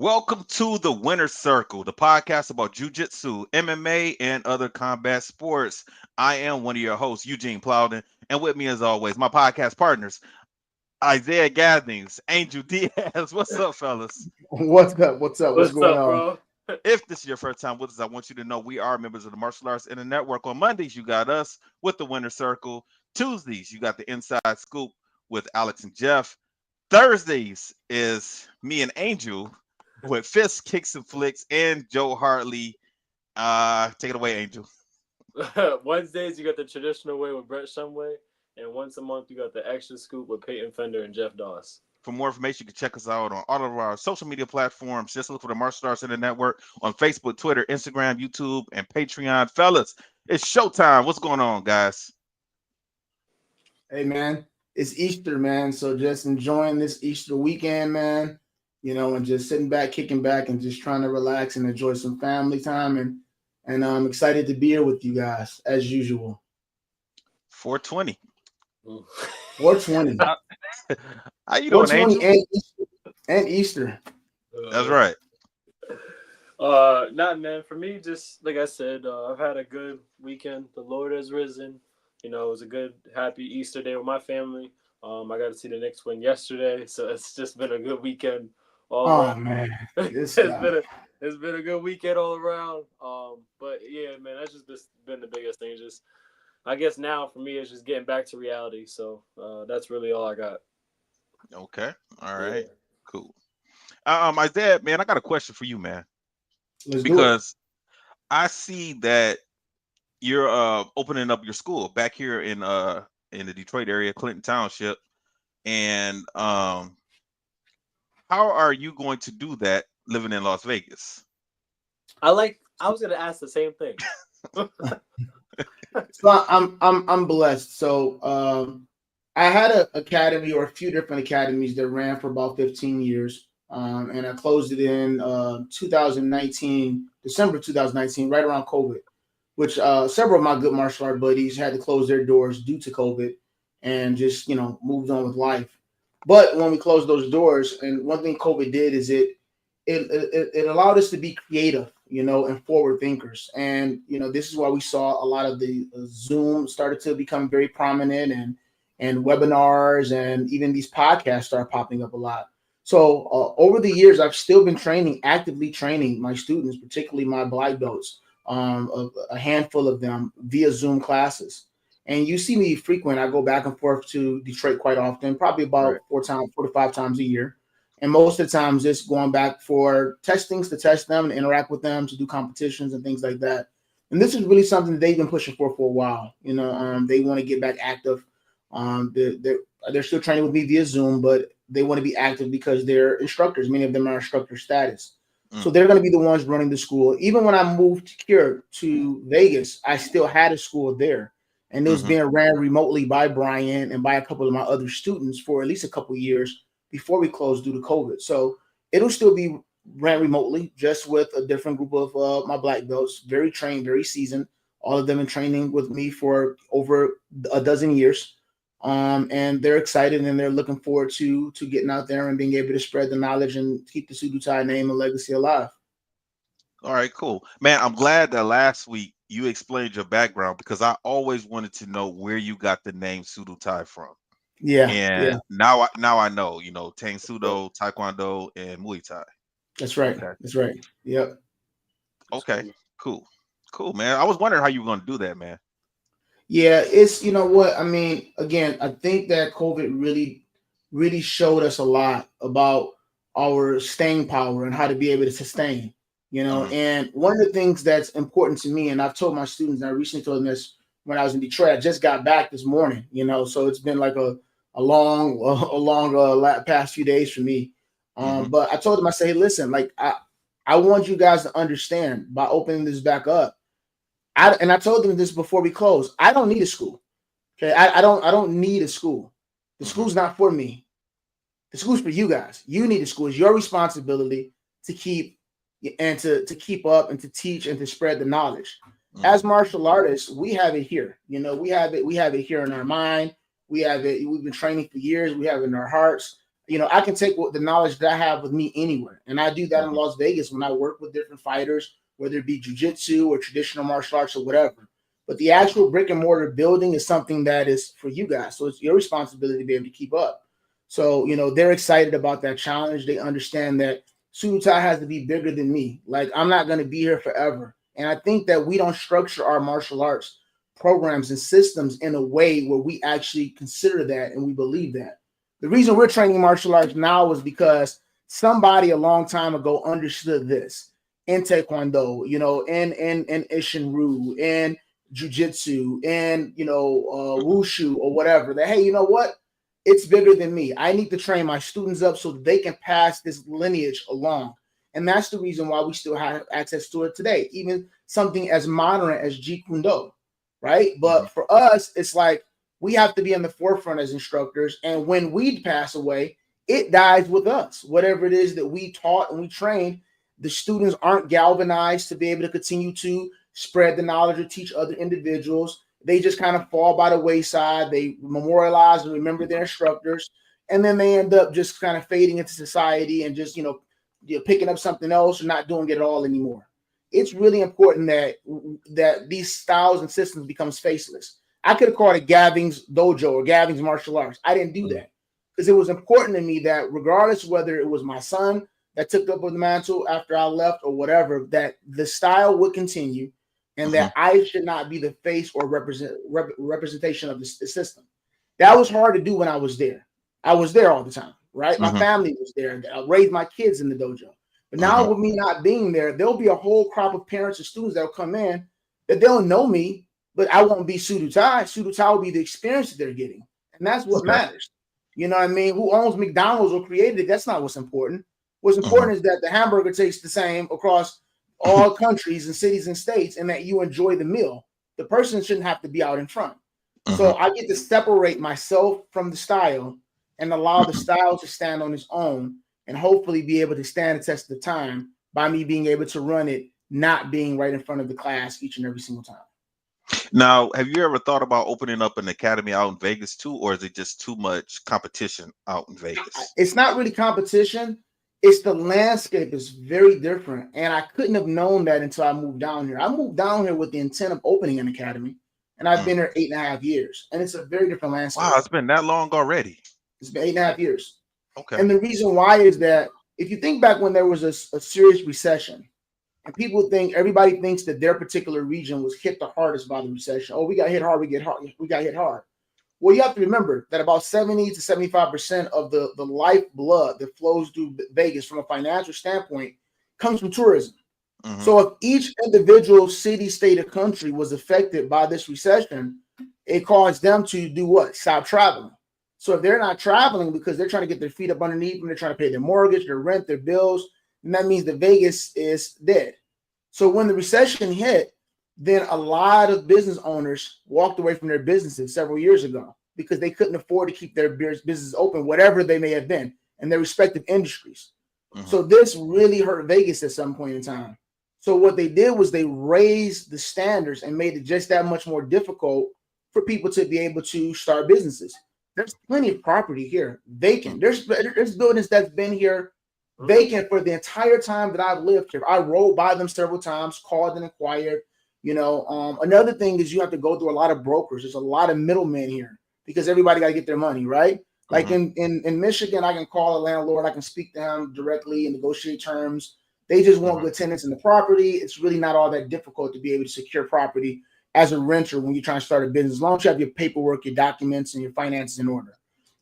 Welcome to the Winner's Circle, the podcast about Jiu-Jitsu, MMA, and other combat sports. I am one of your hosts, Eugene Plowden, and with me, as always, my podcast partners, Isaiah Gathings, Angel Diaz. What's up, fellas? What's up? What's up? What's What's going up, on? bro? If this is your first time with us, I want you to know we are members of the Martial Arts Inner Network. On Mondays, you got us with the Winner's Circle. Tuesdays, you got the Inside Scoop with Alex and Jeff. Thursdays is me and Angel with Fists, Kicks, and Flicks, and Joe Hartley. Take it away, Angel. Wednesdays, you got the traditional way with Brett Shumway. And once a month, you got the extra scoop with Peyton Fender and Jeff Doss. For more information, you can check us out on all of our social media platforms. Just look for the Martial Arts Center Network on Facebook, Twitter, Instagram, YouTube, and Patreon. Fellas, it's showtime. What's going on, guys? Hey, man, it's Easter, man. So just enjoying this Easter weekend, man. And just sitting back, kicking back, and just trying to relax and enjoy some family time. And I'm excited to be here with you guys as usual. 420. 420. How you doing, Angel? And Easter. That's right. Not man. For me, just like I said, I've had a good weekend. The Lord has risen. It was a good, happy Easter day with my family. I got to see the Knicks win yesterday, so it's just been a good weekend all around. Man, it's been a good weekend all around. But yeah, man, that's just been the biggest thing. Just I guess now for me, it's just getting back to reality. So that's really all I got. Okay. All right. Yeah. Cool. Isaiah, man, I got a question for you, man. Because I see that you're opening up your school back here in the Detroit area, Clinton Township. And how are you going to do that living in Las Vegas? I was gonna ask the same thing. So I'm blessed. So I had an academy or a few different academies that ran for about 15 years. And I closed it in 2019, December 2019, right around COVID, which several of my good martial art buddies had to close their doors due to COVID and just, moved on with life. But when we closed those doors, and one thing COVID did is it allowed us to be creative, and forward thinkers. And, this is why we saw a lot of the Zoom started to become very prominent and webinars and even these podcasts start popping up a lot. So over the years, I've still been actively training my students, particularly my black belts, a handful of them via Zoom classes. And you see me frequent. I go back and forth to Detroit quite often, probably about 4 to 5 times a year. And most of the times just going back for testings to test them and interact with them, to do competitions and things like that. And this is really something that they've been pushing for a while. They want to get back active. They're still training with me via Zoom, but they want to be active because they're instructors. Many of them are instructor status. So they're going to be the ones running the school. Even when I moved here to Vegas, I still had a school there. And it was being ran remotely by Brian and by a couple of my other students for at least a couple of years before we closed due to COVID. So it'll still be ran remotely, just with a different group of my black belts, very trained, very seasoned. All of them in training with me for over a dozen years. And they're excited and they're looking forward to getting out there and being able to spread the knowledge and keep the Sudutai name and legacy alive. All right, cool. Man, I'm glad that last week you explained your background, because I always wanted to know where you got the name Sudutai from. Yeah. And now I know, Tang Sudo, Taekwondo, and Muay Thai. That's right. Okay. That's right. Yep. Okay, cool, man. I was wondering how you were going to do that, man. Yeah, it's, what I mean, again, I think that COVID really, really showed us a lot about our staying power and how to be able to sustain, and one of the things that's important to me, and I've told my students, and I recently told them this when I was in Detroit, I just got back this morning, so it's been like a long past few days for me. But I told them, I say, hey, listen, like I want you guys to understand, by opening this back up, I told them this before we closed, I don't need a school. Okay. I don't need a school. The school's not for me. The school's for you guys. You need a school. It's your responsibility to keep to keep up and to teach and to spread the knowledge. As martial artists, we have it here. We have it here in our mind. We have it. We've been training for years. We have it in our hearts. I can take the knowledge that I have with me anywhere. And I do that in Mhm. Las Vegas when I work with different fighters, whether it be jiu-jitsu or traditional martial arts or whatever. But the actual brick and mortar building is something that is for you guys. So it's your responsibility to be able to keep up. So, they're excited about that challenge. They understand that Suitai has to be bigger than me. Like, I'm not going to be here forever. And I think that we don't structure our martial arts programs and systems in a way where we actually consider that and we believe that. The reason we're training martial arts now is because somebody a long time ago understood this in Taekwondo, in Ishinru, in Jiu-Jitsu, and Wushu or whatever. That, hey, you know what? It's bigger than me. I need to train my students up so that they can pass this lineage along. And that's the reason why we still have access to it today, even something as modern as Jeet Kune Do, right? But for us, it's like we have to be in the forefront as instructors. And when we pass away, it dies with us. Whatever it is that we taught and we trained, the students aren't galvanized to be able to continue to spread the knowledge or teach other individuals. They just kind of fall by the wayside. They memorialize and remember their instructors. And then they end up just kind of fading into society and just, picking up something else or not doing it at all anymore. It's really important that these styles and systems becomes faceless. I could have called it Gaving's Dojo or Gaving's Martial Arts. I didn't do that because it was important to me that regardless whether it was my son that took up the mantle after I left or whatever, that the style would continue and that I should not be the face or representation of the system. That was hard to do when I was there. I was there all the time, right? My family was there. I raised my kids in the dojo. But now with me not being there, there'll be a whole crop of parents and students that'll come in that they'll know me, but I won't be Suitai. Suitai will be the experience that they're getting. And that's what matters. You know what I mean? Who owns McDonald's or created it? That's not what's important. What's important is that the hamburger tastes the same across all countries and cities and states and that you enjoy the meal. The person shouldn't have to be out in front. So I get to separate myself from the style and allow the style to stand on its own and hopefully be able to stand the test of time by me being able to run it, not being right in front of the class each and every single time. Now, have you ever thought about opening up an academy out in Vegas too, or is it just too much competition out in Vegas? It's not really competition. It's the landscape is very different. And I couldn't have known that until I moved down here. I moved down here with the intent of opening an academy. And I've been here 8.5 years. And it's a very different landscape. Wow, it's been that long already. It's been 8.5 years. Okay. And the reason why is that if you think back when there was a serious recession, and everybody thinks that their particular region was hit the hardest by the recession. Oh, we got hit hard, we got hit hard. Well, you have to remember that about 70 to 75% of the lifeblood that flows through Vegas from a financial standpoint comes from tourism. So if each individual city, state, or country was affected by this recession, it caused them to do what? Stop traveling. So if they're not traveling because they're trying to get their feet up underneath them, they're trying to pay their mortgage, their rent, their bills, and that means that Vegas is dead. So when the recession hit, then a lot of business owners walked away from their businesses several years ago because they couldn't afford to keep their businesses open, whatever they may have been in their respective industries. So this really hurt Vegas at some point in time. So what they did was they raised the standards and made it just that much more difficult for people to be able to start businesses. There's plenty of property here vacant. There's buildings that's been here vacant for the entire time that I've lived here. I rode by them several times, called and inquired. Another thing is you have to go through a lot of brokers. There's a lot of middlemen here because everybody got to get their money, right? Like in Michigan, I can call a landlord, I can speak to him directly and negotiate terms. They just want good tenants in the property. It's really not all that difficult to be able to secure property as a renter when you're trying to start a business, as long as you have your paperwork, your documents, and your finances in order.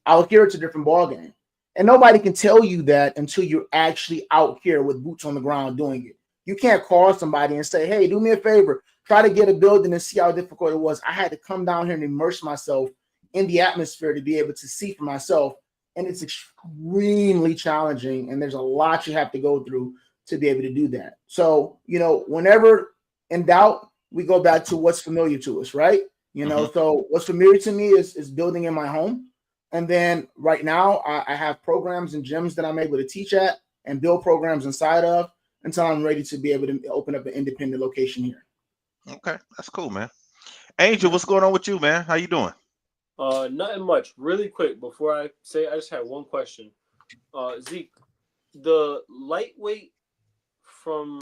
Out here, it's a different ballgame. And nobody can tell you that until you're actually out here with boots on the ground doing it. You can't call somebody and say, hey, do me a favor, try to get a building and see how difficult it was. I had to come down here and immerse myself in the atmosphere to be able to see for myself. And it's extremely challenging. And there's a lot you have to go through to be able to do that. So, whenever in doubt, we go back to what's familiar to us, right? So what's familiar to me is building in my home. And then right now I have programs and gyms that I'm able to teach at and build programs inside of until I'm ready to be able to open up an independent location here. Okay, that's cool, man. Angel, what's going on with you, man? How you doing? Nothing much. Really quick, before I say, I just had one question. Zeke, the lightweight from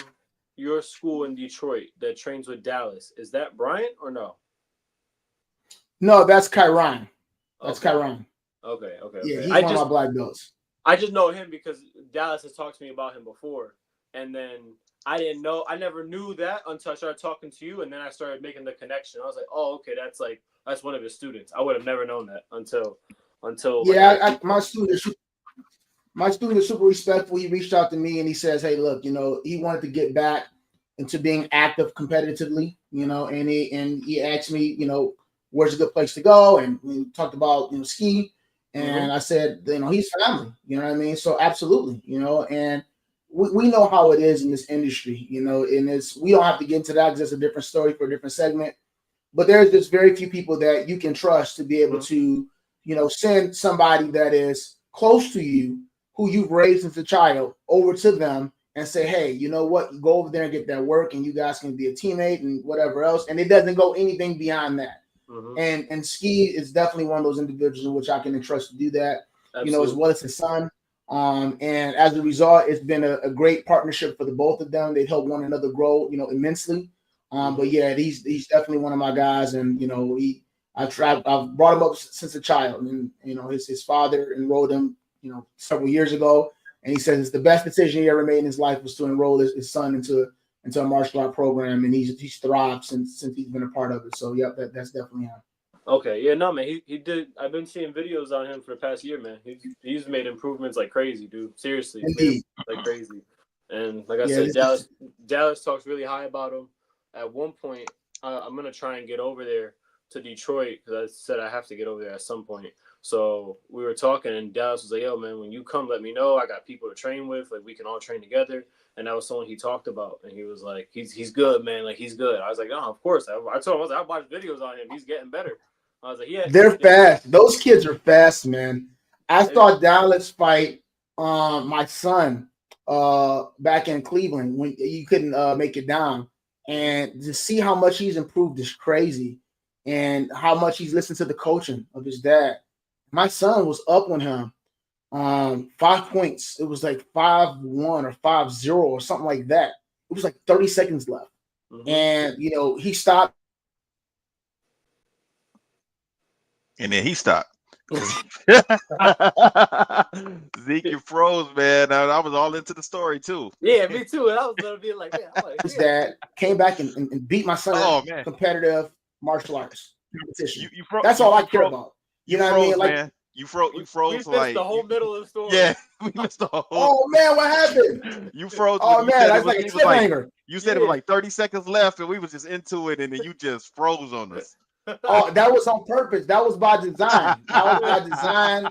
your school in Detroit that trains with Dallas, is that Bryant or no? No, that's Kyron. That's okay. Kyron. Okay. Yeah, he's one of my black belts. I just know him because Dallas has talked to me about him before, and then I never knew that until I started talking to you, and then I started making the connection. I was like, oh, okay, that's one of his students. I would have never known that until. Yeah, my student is super respectful. He reached out to me and he says, hey, look, he wanted to get back into being active competitively, and he asked me, where's a good place to go, and we talked about ski. And I said, he's family, you know what I mean? So absolutely, and we know how it is in this industry, and we don't have to get into that because it's a different story for a different segment. But there's just very few people that you can trust to be able to, send somebody that is close to you, who you've raised as a child, over to them and say, hey, you know what? Go over there and get that work, and you guys can be a teammate and whatever else. And it doesn't go anything beyond that. And Ski is definitely one of those individuals in which I can entrust to do that, as well as his son. And as a result, it's been a great partnership for the both of them. They help one another grow, immensely. But yeah, he's definitely one of my guys, and I've brought him up since a child, and his father enrolled him, several years ago, and he says it's the best decision he ever made in his life was to enroll his son into a martial art program, and he's thrived since he's been a part of it. So yeah, that's definitely him. Okay, yeah, no, man, he did. I've been seeing videos on him for the past year, man. He's made improvements like crazy, dude. Seriously, indeed, like crazy. And like I said, Dallas talks really high about him. At one point, I'm gonna try and get over there to Detroit because I said I have to get over there at some point. So we were talking, and Dallas was like, "Yo, man, when you come, let me know. I got people to train with. Like, we can all train together." And that was someone he talked about, and he was like, "He's good, man. Like, he's good." I was like, "Oh, of course." I told him, I was like, "I watched videos on him. He's getting better." I was like, "Yeah." They're fast. Those kids are fast, man. I saw Dallas fight my son back in Cleveland when you couldn't make it down, and to see how much he's improved is crazy, and how much he's listened to the coaching of his dad. My son was up on him 5 points. It was like 5-1 or 5-0 or something like that. It was like 30 seconds left. And he stopped. And then he stopped. Zeke, you froze, man. I was all into the story too. Yeah, me too. And I was gonna be like, his dad came back and beat my son in competitive martial arts competition. That's all I care about. You know what I mean? Like, man. You froze. We missed the whole middle of the story. Yeah, we missed the whole. Oh man, what happened? You froze. Oh man, that's like a cliffhanger. You said it was like 30 seconds left, and we was just into it, and then you just froze on us. Oh, that was on purpose. That was by design. I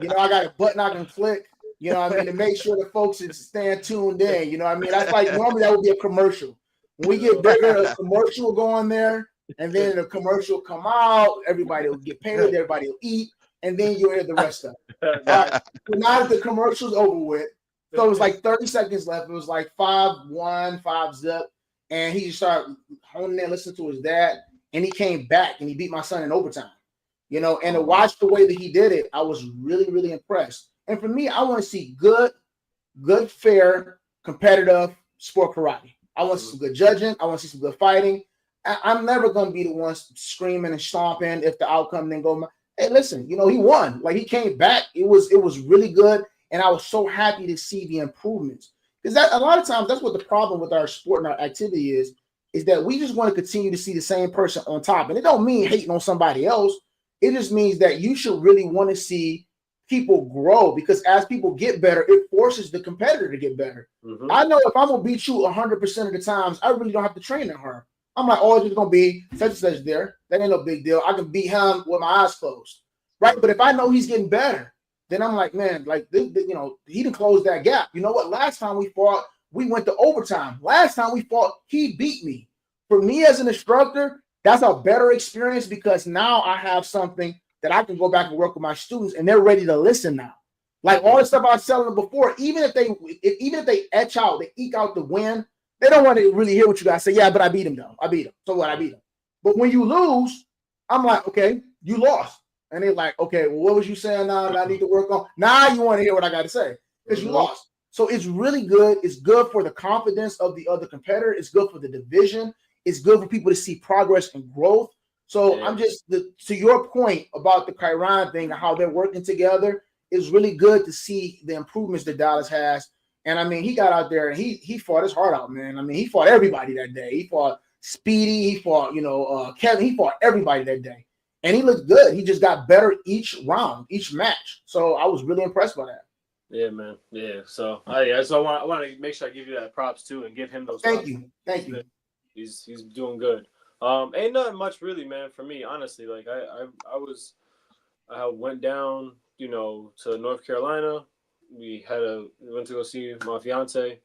got a button I can click. To make sure the folks is staying tuned in. You know what I mean? That's like normally that would be a commercial. When we get bigger, a commercial will go on there, and then the commercial come out. Everybody will get paid. Everybody will eat. And then you'll hear the rest of it. So now that the commercial's over with, so it was like 30 seconds left. It was like 5-1, 5-0. And he just started honing in, listening to his dad. And he came back and he beat my son in overtime. And to watch the way that he did it, I was really, really impressed. And for me, I want to see good, fair, competitive sport karate. I want to see some good judging. I want to see some good fighting. I'm never going to be the one screaming and stomping if the outcome didn't go. Hey, listen, he won. Like, he came back. It was really good, and I was so happy to see the improvements. Because that a lot of times that's what the problem with our sport and our activity is that we just want to continue to see the same person on top. And it don't mean hating on somebody else. It just means that you should really want to see people grow, because as people get better, it forces the competitor to get better. I know if I'm gonna beat you 100% of the times, I really don't have to train that hard. I'm like, oh, it's just gonna be such and such there. That ain't no big deal. I can beat him with my eyes closed, right? But if I know he's getting better, then I'm like, man, like he didn't close that gap. You know what? Last time we fought, we went to overtime. Last time we fought, he beat me. For me as an instructor, that's a better experience, because now I have something that I can go back and work with my students, and they're ready to listen now. Like all the stuff I was telling them before, even if they etch out, they eke out the win. They don't want to really hear what you guys say. Yeah, but I beat him though. I beat him. So what? I beat him. But when you lose, I'm like, okay, you lost. And they're like, okay, well, what was you saying now that I need to work on? Now you want to hear what I got to say because you lost. So it's really good. It's good for the confidence of the other competitor. It's good for the division. It's good for people to see progress and growth. So I'm just to your point about the Chiron thing and how they're working together. It's really good to see the improvements that Dallas has. And I mean, he got out there and he fought his heart out, man. I mean, he fought everybody that day. He fought Speedy. He fought, Kevin. He fought everybody that day, and he looked good. He just got better each round, each match. So I was really impressed by that. Yeah, man. Yeah. So I want to make sure I give you that props too and give him those. Thank props. you. Thank you. He's doing good. Ain't nothing much really, man, for me, honestly. Like I went down, to North Carolina. We went to go see my fiance.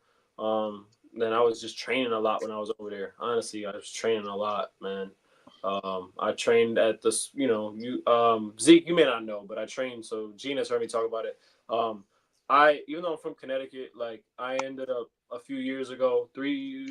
Then I was just training a lot when I was over there. Honestly, I was training a lot, man. I trained at this, Zeke, you may not know, but I trained. So Gene has heard me talk about it. Even though I'm from Connecticut, like I ended up a few years ago,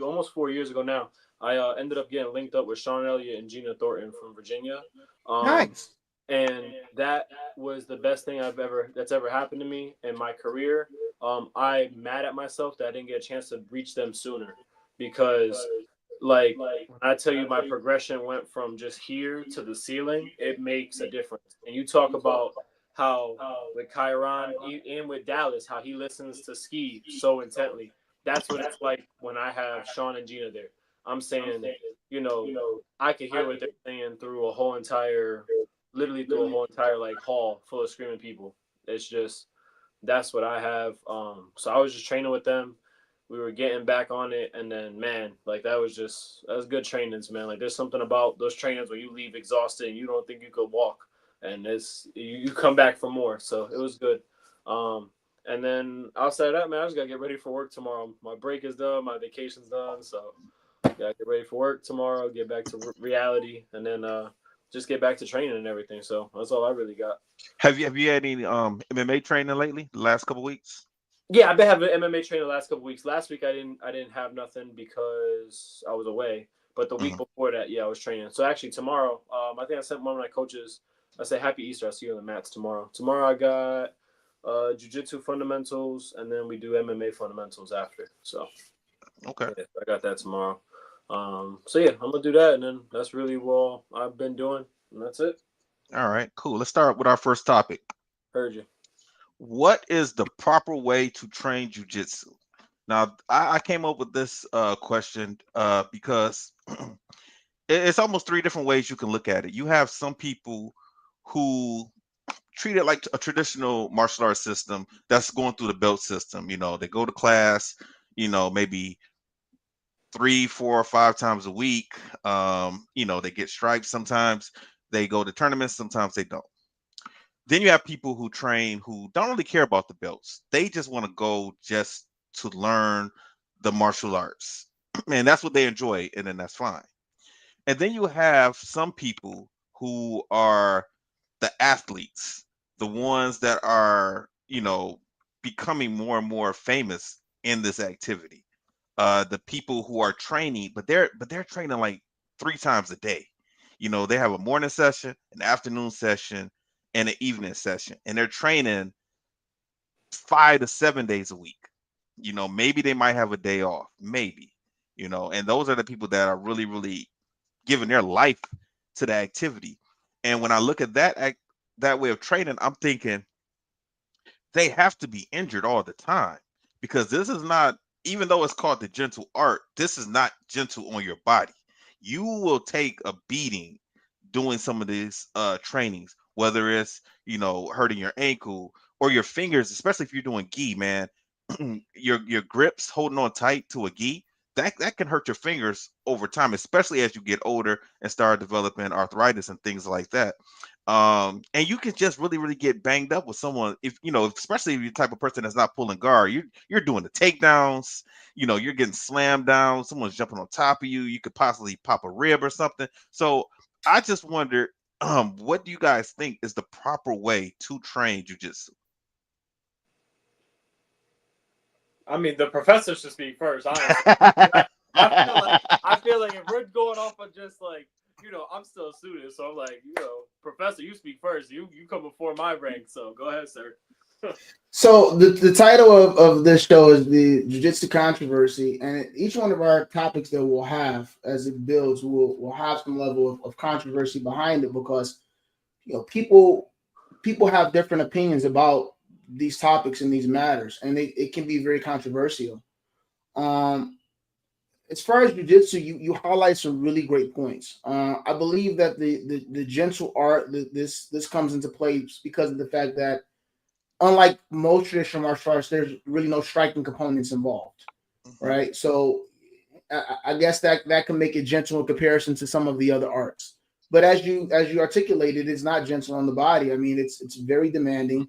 almost 4 years ago now, I ended up getting linked up with Sean Elliott and Gina Thornton from Virginia. Nice. And that was the best thing that's ever happened to me in my career. I'm mad at myself that I didn't get a chance to reach them sooner because like when I tell you my progression went from just here to the ceiling, it makes a difference. And you talk about how with Chiron and with Dallas, how he listens to Ski so intently. That's what it's like when I have Sean and Gina there. I'm saying, I can hear what they're saying through a whole entire like hall full of screaming people. It's just, that's what I have. So I was just training with them. We were getting back on it, and then man, like that was good trainings, man. Like there's something about those trainings where you leave exhausted and you don't think you could walk, and you come back for more. So it was good. And then outside of that, man, I just gotta get ready for work tomorrow. My break is done, my vacation's done, so gotta get ready for work tomorrow, get back to reality, and then just get back to training and everything. So that's all I really got. Have you had any MMA training lately? The last couple weeks? Yeah, I've been having MMA training the last couple weeks. Last week I didn't have nothing because I was away. But the week before that, yeah, I was training. So actually tomorrow, I think I sent one of my coaches. I say Happy Easter. I'll see you on the mats tomorrow. Tomorrow I got Jiu-Jitsu fundamentals, and then we do MMA fundamentals after. So okay, yeah, I got that tomorrow. So yeah, I'm gonna do that, and then that's really what I've been doing, and that's it. All right, cool. Let's start with our first topic. Heard you. What is the proper way to train jiu-jitsu? Now, I came up with this question because it's almost three different ways you can look at it. You have some people who treat it like a traditional martial arts system that's going through the belt system. They go to class, maybe 3, 4, or 5 times a week. They get stripes sometimes. They go to tournaments, sometimes they don't. Then you have people who train who don't really care about the belts. They just want to go just to learn the martial arts. And that's what they enjoy, and then that's fine. And then you have some people who are the athletes, the ones that are, becoming more and more famous in this activity. The people who are training, but they're training like 3 times a day. They have a morning session, an afternoon session, and an evening session, and they're training 5 to 7 days a week. Maybe they might have a day off, maybe. And those are the people that are really, really giving their life to the activity. And when I look at that way of training, I'm thinking they have to be injured all the time, because this is not, even though it's called the gentle art, this is not gentle on your body. You will take a beating doing some of these trainings, whether it's hurting your ankle or your fingers, especially if you're doing gi, man. your grips holding on tight to a gi, that can hurt your fingers over time, especially as you get older and start developing arthritis and things like that. And you can just really, really get banged up with someone if especially if you're the type of person that's not pulling guard. You're doing the takedowns, you're getting slammed down, someone's jumping on top of you, you could possibly pop a rib or something. So I just wonder, what do you guys think is the proper way to train jiu-jitsu? I mean, the professor should speak first, honestly. I feel like if we're going off of just like, I'm still a student, so I'm like, Professor, you speak first. You come before my rank, so go ahead, sir. So the title of this show is the Jiu-Jitsu Controversy, and each one of our topics that we'll have as it builds will have some level of controversy behind it, because people have different opinions about these topics and these matters, and it can be very controversial. As far as jiu-jitsu, you highlight some really great points. I believe that the gentle art, this comes into play because of the fact that, unlike most traditional martial arts, there's really no striking components involved, right? So I guess that can make it gentle in comparison to some of the other arts. But as you articulated, it's not gentle on the body. I mean, it's very demanding.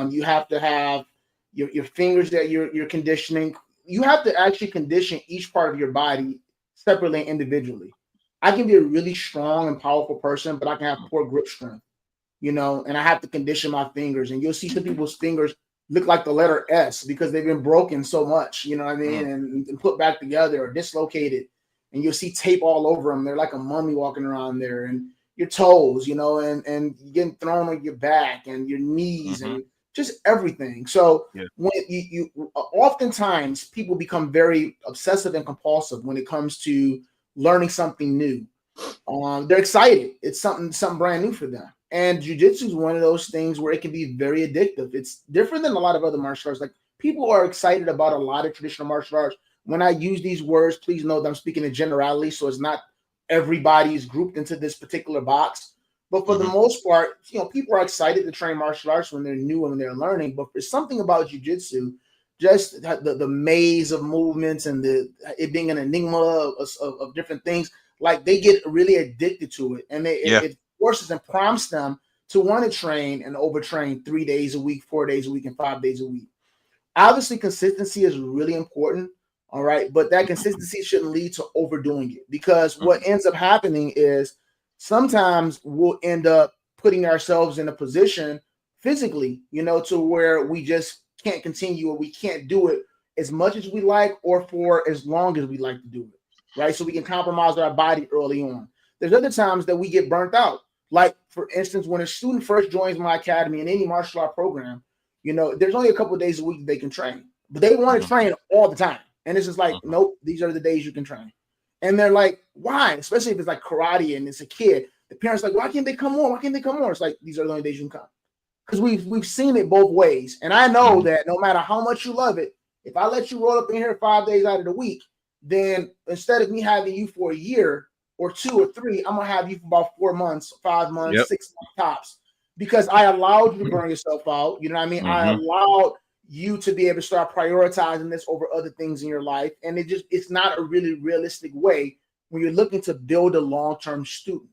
You have to have your fingers that you're conditioning. You have to actually condition each part of your body separately and individually. I can be a really strong and powerful person, but I can have poor grip strength, and I have to condition my fingers. And you'll see some people's fingers look like the letter S because they've been broken so much, you know what I mean, and put back together or dislocated. And you'll see tape all over them. They're like a mummy walking around there. And your toes, and getting thrown on your back and your knees and just everything. So when you oftentimes people become very obsessive and compulsive when it comes to learning something new. They're excited. It's something brand new for them. And jiu-jitsu is one of those things where it can be very addictive. It's different than a lot of other martial arts. Like, people are excited about a lot of traditional martial arts. When I use these words, please know that I'm speaking in generality, so it's not everybody's grouped into this particular box. But for the most part, people are excited to train martial arts when they're new and when they're learning. But there's something about jiu-jitsu, just the maze of movements and it being an enigma of different things. Like, they get really addicted to it, and it forces and prompts them to want to train and overtrain 3 days a week, 4 days a week, and 5 days a week. Obviously, consistency is really important. All right. But that consistency shouldn't lead to overdoing it, because what ends up happening is sometimes we'll end up putting ourselves in a position physically, to where we just can't continue, or we can't do it as much as we like or for as long as we like to do it. Right. So we can compromise our body early on. There's other times that we get burnt out. Like, for instance, when a student first joins my academy in any martial art program, there's only a couple of days a week they can train, but they want to train all the time. And it's just like, nope, these are the days you can train. And they're like, why? Especially if it's like karate and it's a kid. The parents are like, why can't they come more? Why can't they come more? It's like, these are the only days you can come. Because we've seen it both ways. And I know that no matter how much you love it, if I let you roll up in here 5 days out of the week, then instead of me having you for a year or 2 or 3, I'm going to have you for about 4 months, 5 months, 6 months tops. Because I allowed you to burn yourself out. You know what I mean? I allowed you to be able to start prioritizing this over other things in your life. And it's not a really realistic way when you're looking to build a long-term student.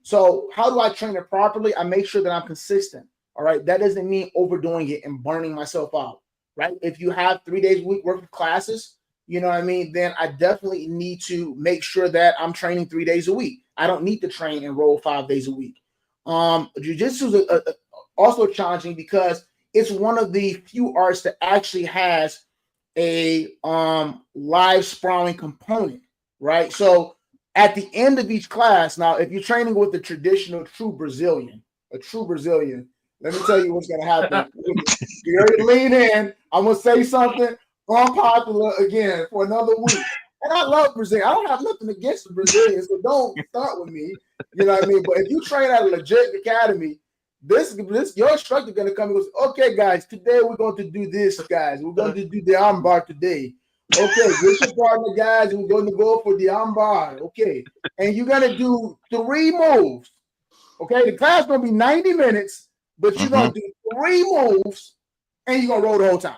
So how do I train it properly? I make sure that I'm consistent. All right. That doesn't mean overdoing it and burning myself out. Right. If you have 3 days a week worth of classes, you know what I mean, then I definitely need to make sure that I'm training 3 days a week. I don't need to train and roll 5 days a week. Jiu-jitsu is also challenging because it's one of the few arts that actually has a live sparring component, right? So at the end of each class, now, if you're training with a true Brazilian, let me tell you what's going to happen. You already lean in. I'm going to say something unpopular again for another week. And I love Brazil. I don't have nothing against the Brazilians, so don't start with me. You know what I mean? But if you train at a legit academy, this your instructor going to come and goes, okay, guys, today we're going to do this, guys. We're going to do the armbar today. Okay, get your partner, guys, and we're going to go for the armbar. Okay. And you're going to do 3 moves. Okay, the class going to be 90 minutes, but you're going to do 3 moves, and you're going to roll the whole time.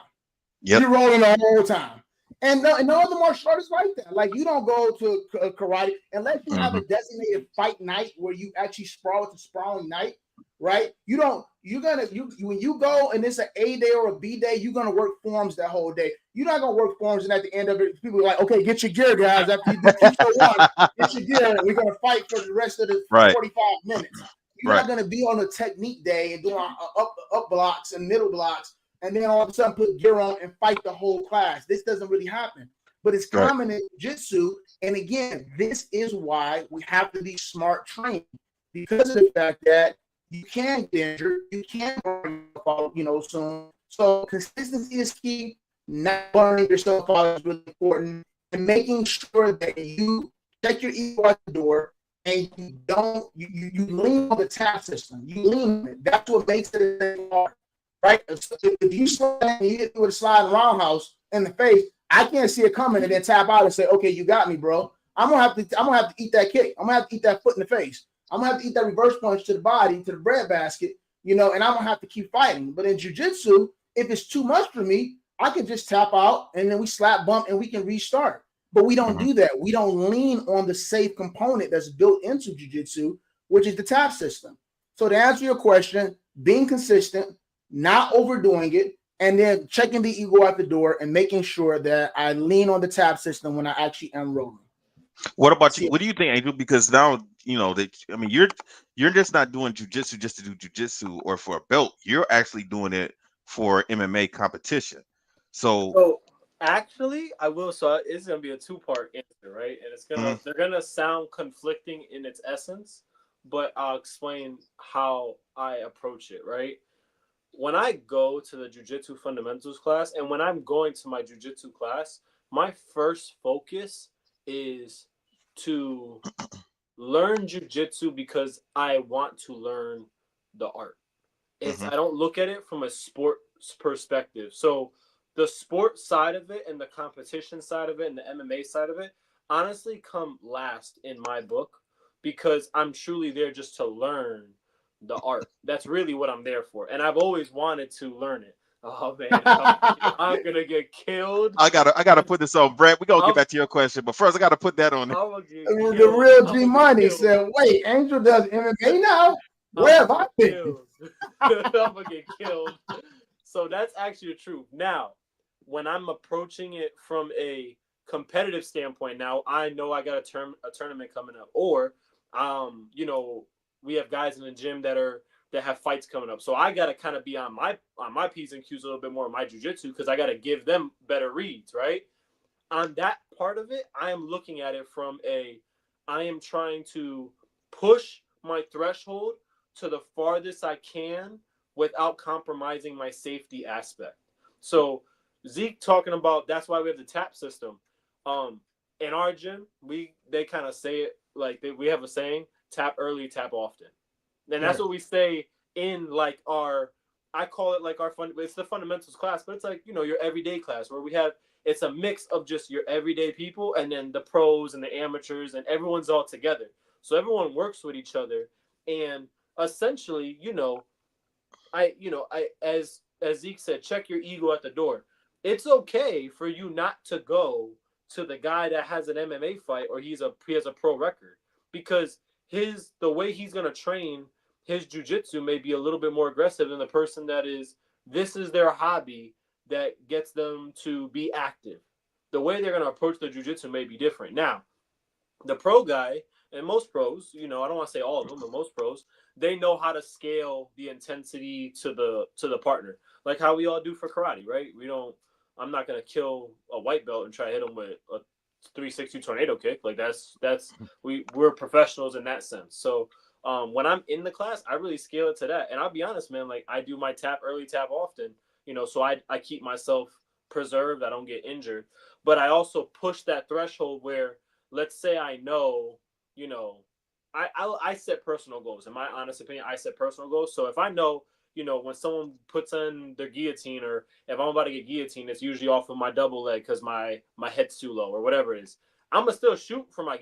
You're rolling the whole time. And no other martial art is like that. Like, you don't go to karate unless you have a designated fight night where you actually sprawl with a sprawling night, right? When you go and it's an A day or a B day, you're gonna work forms that whole day. You're not gonna work forms, and at the end of it, people are like, okay, get your gear, guys. After you do 2 for 1, get your gear, and we're gonna fight for the rest of the 45 minutes. You're not gonna be on a technique day and doing up blocks and middle blocks, and then all of a sudden put gear on and fight the whole class. This doesn't really happen, but it's common in jiu-jitsu. And again, this is why we have to be smart training, because of the fact that you can get injured, you can burn yourself out, soon. So consistency is key. Not burning yourself out is really important, and making sure that you check your ego at the door and you lean on the tap system. You lean on it. That's what makes it hard, right? If you slide and you hit me with a sliding roundhouse in the face, I can't see it coming and then tap out and say, "Okay, you got me, bro." I'm gonna have to eat that kick. I'm gonna have to eat that foot in the face. I'm gonna have to eat that reverse punch to the body, to the breadbasket, and I'm gonna have to keep fighting. But in jiu-jitsu, if it's too much for me, I can just tap out and then we slap bump and we can restart. But we don't do that. We don't lean on the safe component that's built into jiu-jitsu, which is the tap system. So to answer your question, being consistent, not overdoing it, and then checking the ego at the door and making sure that I lean on the tap system when I actually am rolling. What about you? What do you think, Angel? Because now you're just not doing jujitsu just to do jujitsu or for a belt. You're actually doing it for MMA competition. So actually, I will. So it's gonna be a two-part answer, right? And they're gonna sound conflicting in its essence, but I'll explain how I approach it, right? When I go to the Jiu-Jitsu fundamentals class, and when I'm going to my Jiu-Jitsu class, my first focus is to learn Jiu-Jitsu because I want to learn the art. I don't look at it from a sports perspective. So the sport side of it and the competition side of it and the MMA side of it honestly come last in my book, because I'm truly there just to learn the art. That's really what I'm there for. And I've always wanted to learn it. Oh man, I'm gonna get killed. I gotta put this on, Brett. We're gonna get back to your question, but first I gotta put that on. The real G Money said, "Wait, Angel does MMA now? Where have I been?" I'm gonna get killed. So that's actually the truth. Now, when I'm approaching it from a competitive standpoint, now I know I got a tournament coming up, or we have guys in the gym that have fights coming up. So I got to kind of be on my P's and Q's a little bit more in my jiu-jitsu, because I got to give them better reads, right? On that part of it, I am looking at it from I am trying to push my threshold to the farthest I can without compromising my safety aspect. So Zeke talking about, that's why we have the tap system. In our gym, they kind of say it like we have a saying: tap early, tap often. And that's what we say in like I call it like it's the fundamentals class, but it's like, your everyday class where it's a mix of just your everyday people and then the pros and the amateurs, and everyone's all together. So everyone works with each other. And essentially, as Zeke said, check your ego at the door. It's okay for you not to go to the guy that has an MMA fight or he has a pro record, because the way he's going to train his jiu-jitsu may be a little bit more aggressive than the person this is their hobby that gets them to be active. The way they're going to approach the jiu-jitsu may be different. Now, the pro guy, and most pros, I don't want to say all of them, but most pros, they know how to scale the intensity to the partner, like how we all do for karate, right? I'm not going to kill a white belt and try to hit him with a 360 tornado kick. Like we're professionals in that sense. So when I'm in the class, I really scale it to that. And I'll be honest, man, like I do my tap early, tap often, so I keep myself preserved. I don't get injured, but I also push that threshold where, let's say I know, I set personal goals. In my honest opinion, I set personal goals. So if I know, when someone puts in their guillotine, or if I'm about to get guillotined, it's usually off of my double leg because my head's too low or whatever it is. I'm gonna still shoot for my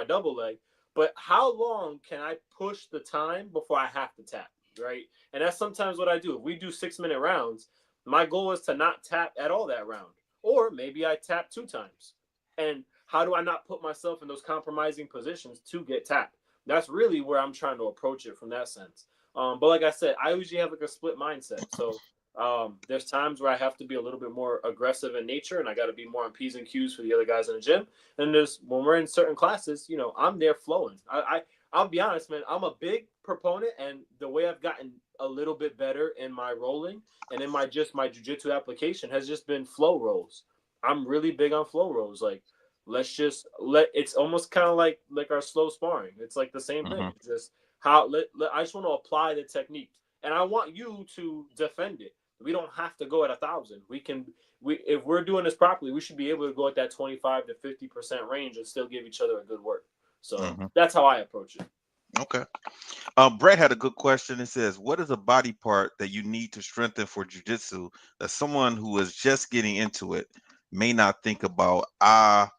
double leg. But how long can I push the time before I have to tap, right? And that's sometimes what I do. If we do 6-minute rounds, my goal is to not tap at all that round. Or maybe I tap 2 times. And how do I not put myself in those compromising positions to get tapped? That's really where I'm trying to approach it from that sense. But like I said, I usually have like a split mindset. So there's times where I have to be a little bit more aggressive in nature, and I got to be more on P's and Q's for the other guys in the gym. And when we're in certain classes, I'm there flowing. I'll be honest, man, I'm a big proponent, and the way I've gotten a little bit better in my rolling and in my jiu-jitsu application has just been flow rolls. I'm really big on flow rolls. Like, it's almost kind of like our slow sparring. It's like the same thing. Just I just want to apply the technique, and I want you to defend it. We don't have to go at 1,000. If we're doing this properly, we should be able to go at that 25 to 50% range and still give each other a good work. So that's how I approach it. Okay. Brett had a good question. It says, what is a body part that you need to strengthen for jiu-jitsu that someone who is just getting into it may not think about? Out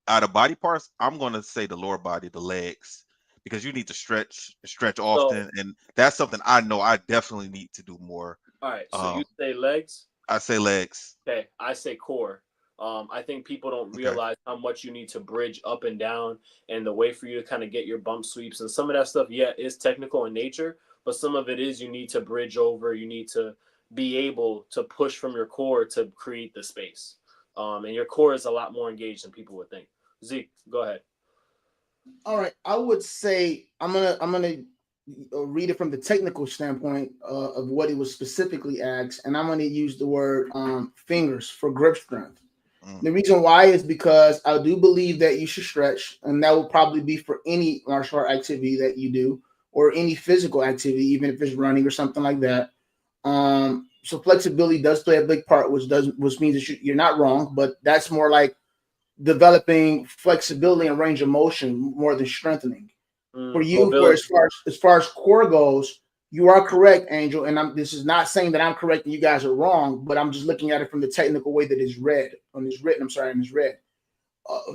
of body parts, I'm going to say the lower body, the legs, because you need to stretch often. And that's something I know I definitely need to do more. All right. So you say legs? I say legs. Okay. I say core. I think people don't realize how much you need to bridge up and down, and the way for you to kind of get your bump sweeps and some of that stuff, is technical in nature, but some of it is you need to bridge over. You need to be able to push from your core to create the space. And your core is a lot more engaged than people would think. Zeke, go ahead. All right. I would say I'm gonna read it from the technical standpoint of what it was specifically asked, and I'm gonna use the word fingers for grip strength. The reason why is because I do believe that you should stretch, and that will probably be for any martial art activity that you do or any physical activity, even if it's running or something like that. So flexibility does play a big part, which means that you're not wrong, but that's more like developing flexibility and range of motion more than strengthening. For you, as far as core goes, you are correct, Angel, and this is not saying that I'm correct and you guys are wrong, but I'm just looking at it from the technical way that it's read, and it's read.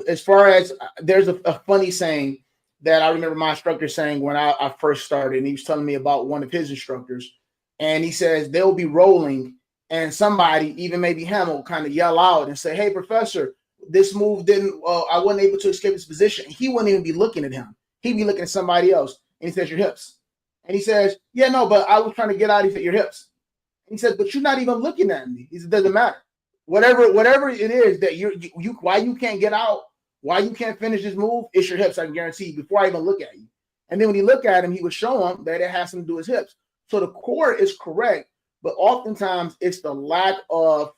As far as there's a funny saying that I remember my instructor saying when I first started, and he was telling me about one of his instructors, and he says they'll be rolling, and somebody, even maybe him, will kind of yell out and say, "Hey, professor, this move didn't. I wasn't able to escape this position." And he wouldn't even be looking at him; he'd be looking at somebody else, and he says, "Your hips." And he says, "Yeah, no, but I was trying to get out." He said, "Your hips." And he says, "But you're not even looking at me." He said, "Doesn't matter. Whatever it is that you why you can't get out, why you can't finish this move, it's your hips. I can guarantee you before I even look at you." And then when he looked at him, he would show him that it has something to do with his hips. So the core is correct, but oftentimes it's the lack of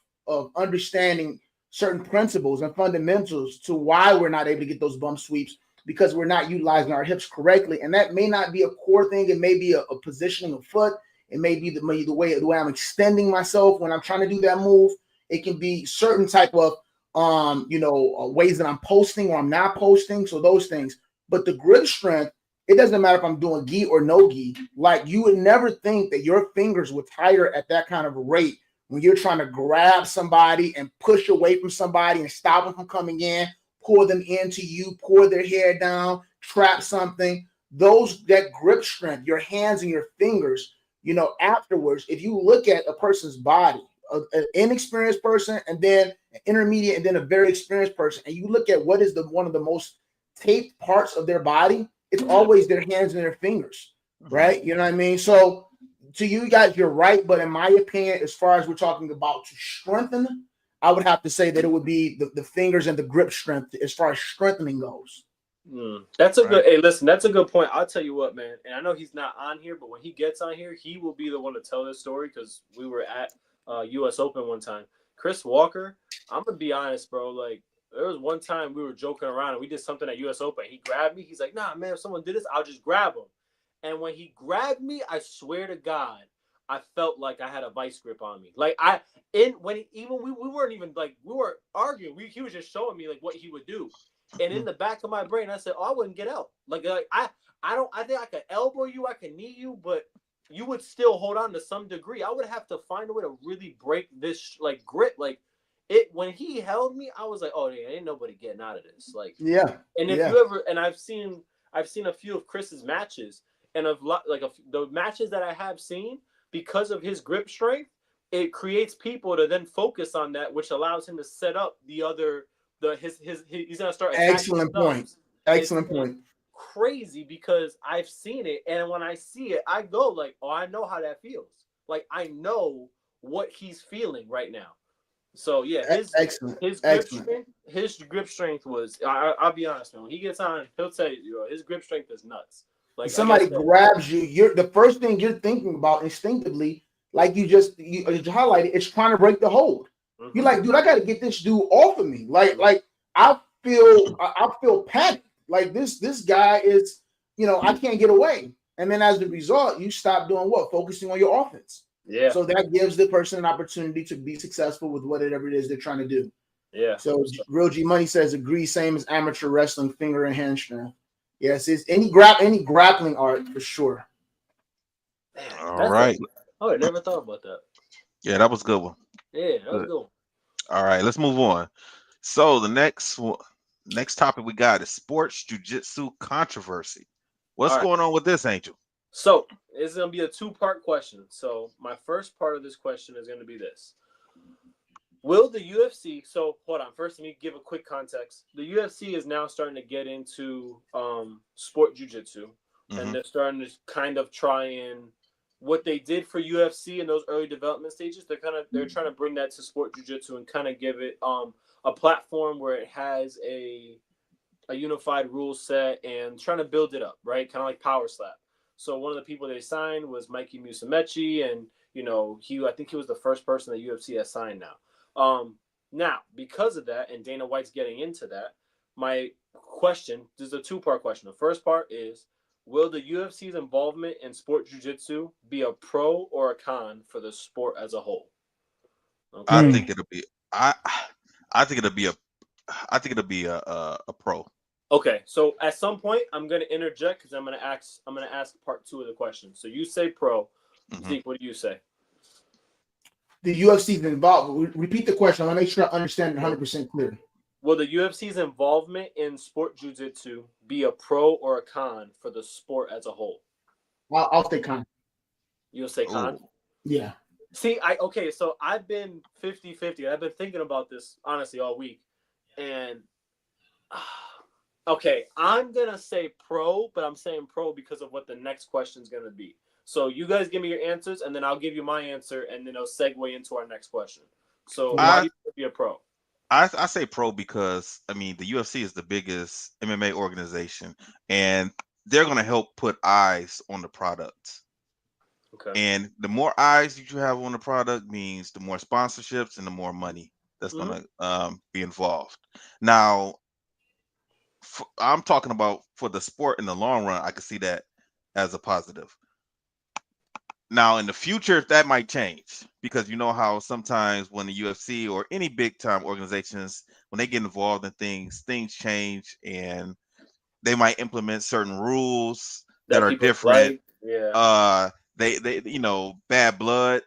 understanding certain principles and fundamentals to why we're not able to get those bump sweeps, because we're not utilizing our hips correctly. And that may not be a core thing. It may be a positioning of foot. It may be the way I'm extending myself when I'm trying to do that move. It can be certain type of ways that I'm posting or I'm not posting. So those things. But the grip strength, it doesn't matter if I'm doing gi or no gi. Like, you would never think that your fingers would tire at that kind of rate when you're trying to grab somebody and push away from somebody and stop them from coming in, pull them into you, pour their hair down, trap something. That grip strength, your hands and your fingers, afterwards, if you look at a person's body, an inexperienced person and then an intermediate and then a very experienced person, and you look at what is one of the most taped parts of their body, it's always their hands and their fingers, right? You know what I mean? So to you guys, you're right. But in my opinion, as far as we're talking about to strengthen, I would have to say that it would be the fingers and the grip strength as far as strengthening goes. That's a good. Hey, listen, that's a good point. I'll tell you what, man. And I know he's not on here, but when he gets on here, he will be the one to tell this story, because we were at U.S. Open one time. Chris Walker, I'm gonna be honest, bro. Like, there was one time we were joking around and we did something at U.S. Open. He grabbed me. He's like, "Nah, man, if someone did this, I'll just grab him." And when he grabbed me, I swear to God, I felt like I had a vice grip on me. Like, we weren't even like, we weren't arguing. He was just showing me like what he would do. And in the back of my brain, I said, "Oh, I wouldn't get out. Like I think I could elbow you, I could knee you, but you would still hold on to some degree. I would have to find a way to really break this like grip. Like when he held me, I was like, oh yeah, ain't nobody getting out of this. Like, yeah. And if you ever, and I've seen a few of Chris's matches, and the matches that I have seen, because of his grip strength, it creates people to then focus on that, which allows him to set up he's gonna start. Excellent point. Excellent point. Crazy, because I've seen it, and when I see it, I go like, oh, I know how that feels. Like, I know what he's feeling right now. So yeah, his grip strength was. I'll be honest, man. When he gets on, he'll tell you, his grip strength is nuts. Like, somebody grabs you, the first thing you're thinking about instinctively, like you highlighted, it's trying to break the hold. Mm-hmm. You're like, dude, I got to get this dude off of me. Like I feel panicked. Like this guy is, I can't get away. And then as a result, you stop doing what? Focusing on your offense. Yeah. So that gives the person an opportunity to be successful with whatever it is they're trying to do. Yeah. So Real G Money says, agree, same as amateur wrestling, finger and hand strength. Yes, it's any grappling art for sure. All right. I never thought about that. Yeah, that was a good one. Yeah, that was good. All right, let's move on. So the next topic we got is sports jiu-jitsu controversy. What's going on with this, Angel? So it's going to be a two-part question. So my first part of this question is going to be this. Will the UFC, so hold on, first let me give a quick context. The UFC is now starting to get into sport jiu-jitsu, and they're starting to kind of try and, what they did for UFC in those early development stages, they're trying to bring that to sport jiu-jitsu and kind of give it a platform where it has a unified rule set and trying to build it up, right? Kind of like Power Slap. So one of the people they signed was Mikey Musumeci, and I think he was the first person that UFC has signed now. Now, because of that, and Dana White's getting into that, my question, this is a two-part question. The first part is, will the UFC's involvement in sport jiu-jitsu be a pro or a con for the sport as a whole? Okay. I think it'll be a pro. Okay, so at some point I'm going to interject because I'm going to ask part two of the question. So you say pro. Zeke, what do you say? The UFC's involved. Repeat the question. I want to make sure I understand it 100% clear. Will the UFC's involvement in sport jiu-jitsu be a pro or a con for the sport as a whole? I'll say con. You'll say con? Yeah. See, so I've been 50-50. I've been thinking about this, honestly, all week. And, okay, I'm going to say pro, but I'm saying pro because of what the next question is going to be. So you guys give me your answers, and then I'll give you my answer, and then it'll segue into our next question. So why do you be a pro? I say pro because, the UFC is the biggest MMA organization, and they're going to help put eyes on the product. Okay. And the more eyes you have on the product means the more sponsorships and the more money that's going to be involved. Now, I'm talking about for the sport in the long run, I could see that as a positive. Now, in the future, that might change because you know how sometimes when the UFC or any big time organizations, when they get involved in things change and they might implement certain rules that are different. Yeah. They bad blood.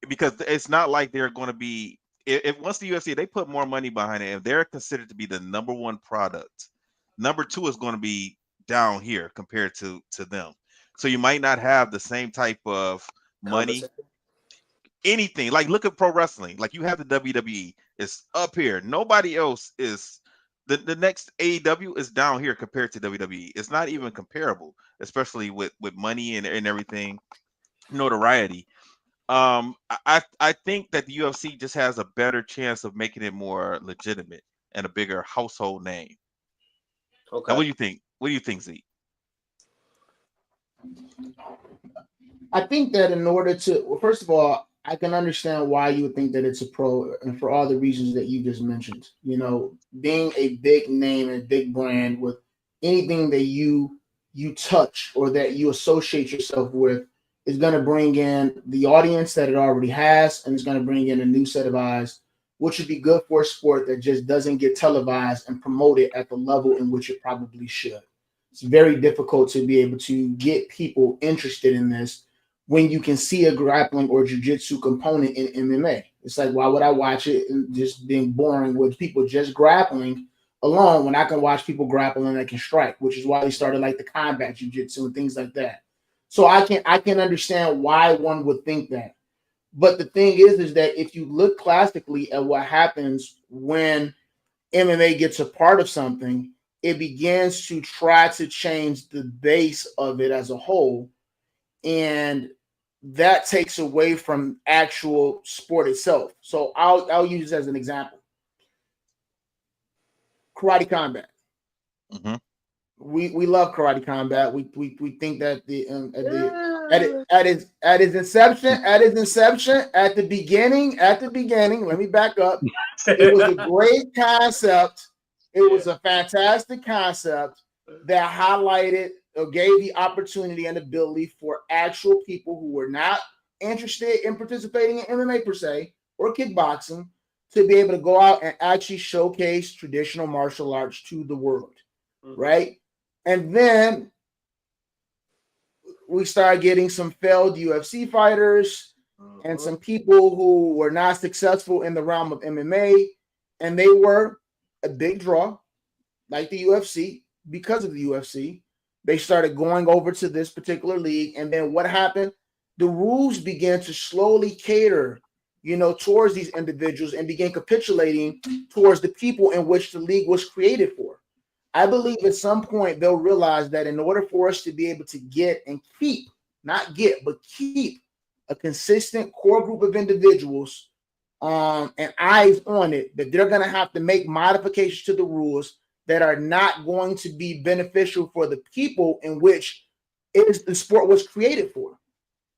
Because it's not like they're going to be, if once the UFC, they put more money behind it, and they're considered to be the number one product, number two is going to be down here compared to them. So you might not have the same type of money. Anything like look at pro wrestling. Like you have the WWE, it's up here. Nobody else is the next AEW is down here compared to WWE. It's not even comparable, especially with money and everything, notoriety. I think that the UFC just has a better chance of making it more legitimate and a bigger household name. Okay. Now, what do you think? What do you think, Zeke? I think that in order to, first of all, I can understand why you would think that it's a pro, and for all the reasons that you just mentioned. Being a big name and big brand with anything that you touch or that you associate yourself with is going to bring in the audience that it already has, and it's going to bring in a new set of eyes, which would be good for a sport that just doesn't get televised and promoted at the level in which it probably should. It's very difficult to be able to get people interested in this when you can see a grappling or jiu-jitsu component in MMA. It's like, why would I watch it and just being boring with people just grappling alone when I can watch people grappling that can strike, which is why they started like the combat jiu-jitsu and things like that. So I can understand why one would think that. But the thing is that if you look classically at what happens when MMA gets a part of something, it begins to try to change the base of it as a whole. And that takes away from actual sport itself. So I'll use this as an example. Karate combat. Mm-hmm. We love karate combat. We think that at its inception, at the beginning, let me back up. It was a great concept. It was a fantastic concept that highlighted gave the opportunity and ability for actual people who were not interested in participating in MMA per se or kickboxing to be able to go out and actually showcase traditional martial arts to the world, right? And then we started getting some failed UFC fighters and some people who were not successful in the realm of MMA, and they were a big draw, like the UFC, because of the UFC. They started going over to this particular league, and then what happened? The rules began to slowly cater, towards these individuals and began capitulating towards the people in which the league was created for. I believe at some point they'll realize that in order for us to be able to get and keep, not get, but keep a consistent core group of individuals and eyes on it, that they're going to have to make modifications to the rules that are not going to be beneficial for the people in which the sport was created for,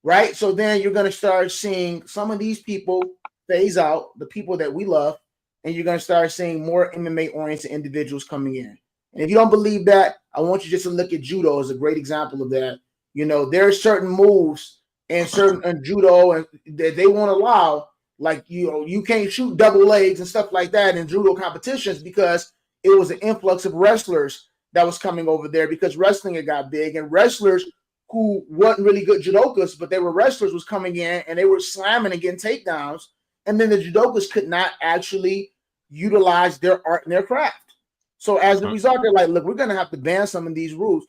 right? So then you're going to start seeing some of these people phase out, the people that we love, and you're going to start seeing more MMA-oriented individuals coming in. And if you don't believe that, I want you just to look at judo as a great example of that. There are certain moves and certain judo and that they won't allow, like you can't shoot double legs and stuff like that in judo competitions because it was an influx of wrestlers that was coming over there because wrestling had got big, and wrestlers who wasn't really good judokas, but they were wrestlers, was coming in and they were slamming and getting takedowns, and then the judokas could not actually utilize their art and their craft. So as a result, they're like, look, we're going to have to ban some of these moves.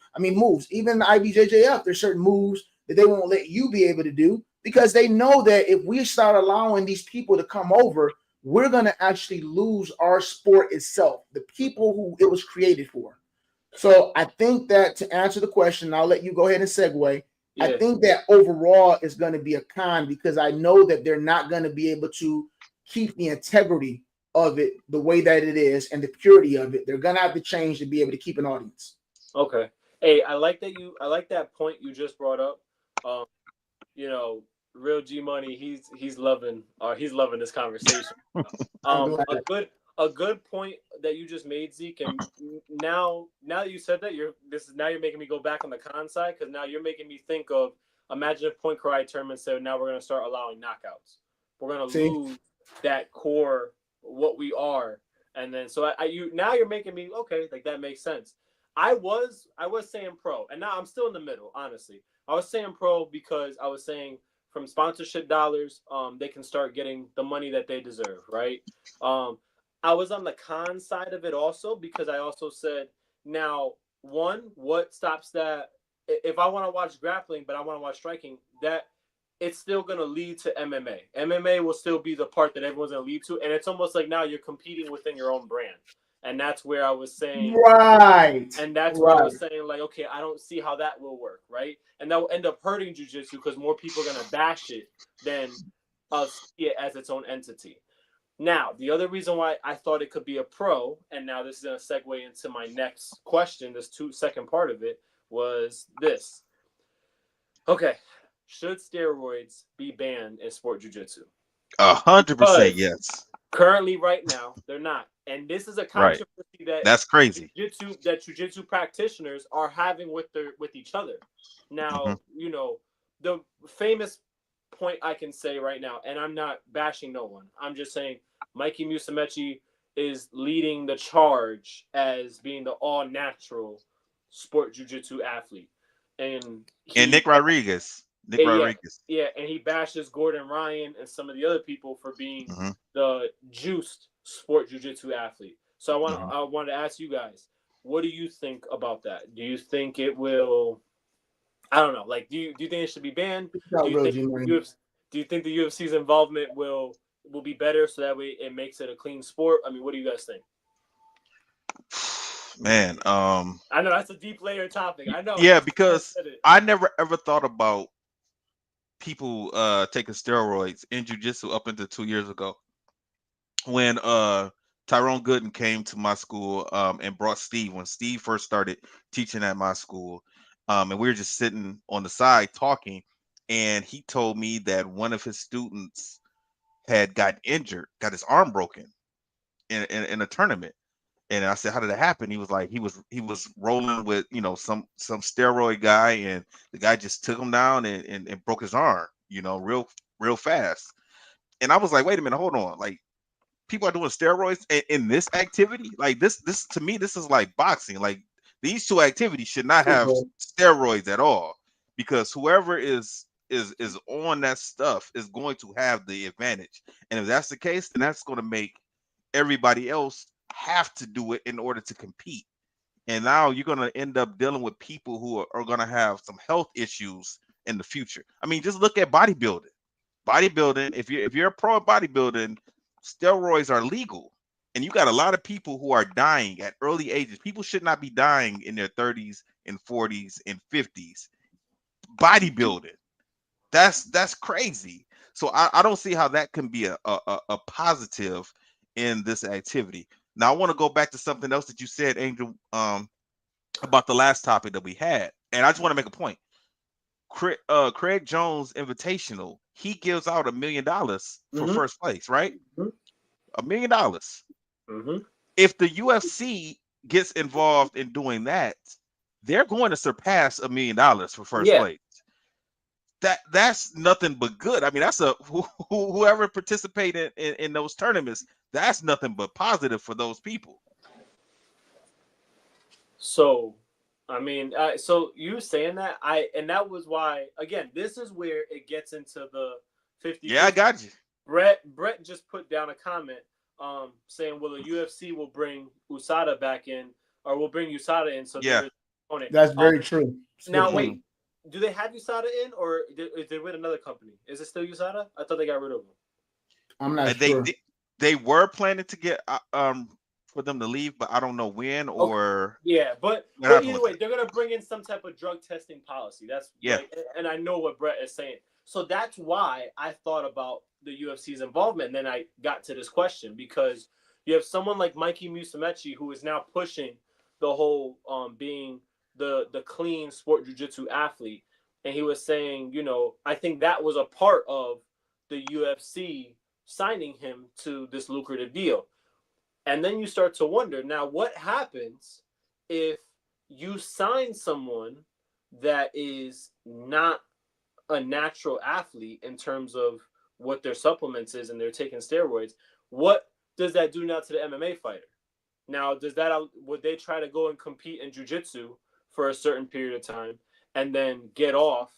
Even the IBJJF, there's certain moves that they won't let you be able to do because they know that if we start allowing these people to come over, we're going to actually lose our sport itself, the people who it was created for. So I think that to answer the question, I'll let you go ahead and segue. Yeah. I think that overall is going to be a con because I know that they're not going to be able to keep the integrity of it the way that it is and the purity of it. They're going to have to change to be able to keep an audience. Okay. Hey, I like that point you just brought up. Real G Money, he's loving this conversation. A good point that you just made, Zeke, and now that you said that, you're making me go back on the con side because now you're making me think of, imagine if Point Karate tournament said now we're going to start allowing knockouts. We're going to lose that core what we are, and then so you're making me okay, like that makes sense. I was saying pro, and now I'm still in the middle. Honestly, I was saying pro because I was saying from sponsorship dollars, they can start getting the money that they deserve, right? I was on the con side of it also because I also said, now, one, what stops that? If I want to watch grappling, but I want to watch striking, that it's still going to lead to MMA. MMA will still be the part that everyone's going to lead to. And it's almost like now you're competing within your own brand. And that's where I was saying, right. And that's where I was saying, like, okay, I don't see how that will work, right? And that will end up hurting jiu-jitsu because more people are going to bash it than see it as its own entity. Now, the other reason why I thought it could be a pro, and now this is going to segue into my next question, this second part of it, was this. Okay, should steroids be banned in sport jiu-jitsu? 100% yes. Currently, right now, they're not. And this is a controversy that's crazy. Jiu-jitsu practitioners are having with each other. Now, the famous point I can say right now, and I'm not bashing no one. I'm just saying Mikey Musumeci is leading the charge as being the all-natural sport jiu-jitsu athlete. And Nick Rodriguez. Yeah, and he bashes Gordon Ryan and some of the other people for being the juiced sport jiu-jitsu athlete. So I want to ask you guys, what do you think about that? Do you think it will? I don't know. Like, do you think it should be banned? Do you think the UFC's involvement will be better so that way it makes it a clean sport? I mean, what do you guys think? Man, I know that's a deep layer topic. I know. Yeah, because I never ever thought about people taking steroids in jiu-jitsu up until 2 years ago when Tyrone Gooden came to my school and brought Steve when Steve first started teaching at my school, and we were just sitting on the side talking, and he told me that one of his students had got injured, got his arm broken in a tournament, And I said, how did it happen? He was like, he was rolling with, you know, some steroid guy, and the guy just took him down and broke his arm, you know, real fast. And I was like, wait a minute, hold on. Like, people are doing steroids in this activity? Like, this to me, this is like boxing. Like, these two activities should not have steroids at all, because whoever is on that stuff is going to have the advantage. And if that's the case, then that's going to make everybody else have to do it in order to compete. And now you're going to end up dealing with people who are going to have some health issues in the future. I mean, just look at bodybuilding. If you're a pro at bodybuilding, steroids are legal, and you got a lot of people who are dying at early ages. People should not be dying in their 30s and 40s and 50s. Bodybuilding, that's crazy. So I don't see how that can be a positive in this activity. Now I want to go back to something else that you said, Angel, about the last topic that we had, and I just want to make a point. Craig Jones Invitational, he gives out $1 million for first place, right? $1 million. If the UFC gets involved in doing that, they're going to surpass $1 million for first place. That's nothing but good. I mean, that's whoever participated in those tournaments, that's nothing but positive for those people. So, I mean, so you saying that, and that was why, again, this is where it gets into the 50. Yeah, I got you. Brett just put down a comment saying, well, the UFC will bring USADA back in, or will bring USADA in. So yeah, that's very true. Now, wait, do they have USADA in, or is they with another company? Is it still USADA? I thought they got rid of them. I'm not sure. They were planning to get for them to leave, but I don't know when or. Yeah, but either way, they're gonna bring in some type of drug testing policy. That's and I know what Brett is saying. So that's why I thought about the UFC's involvement, and then I got to this question, because you have someone like Mikey Musumeci, who is now pushing the whole being the clean sport jiu-jitsu athlete, and he was saying, you know, I think that was a part of the UFC signing him to this lucrative deal. And then you start to wonder, now what happens if you sign someone that is not a natural athlete in terms of what their supplements is, and they're taking steroids? What does that do now to the MMA fighter? Now, would they try to go and compete in jiu-jitsu for a certain period of time and then get off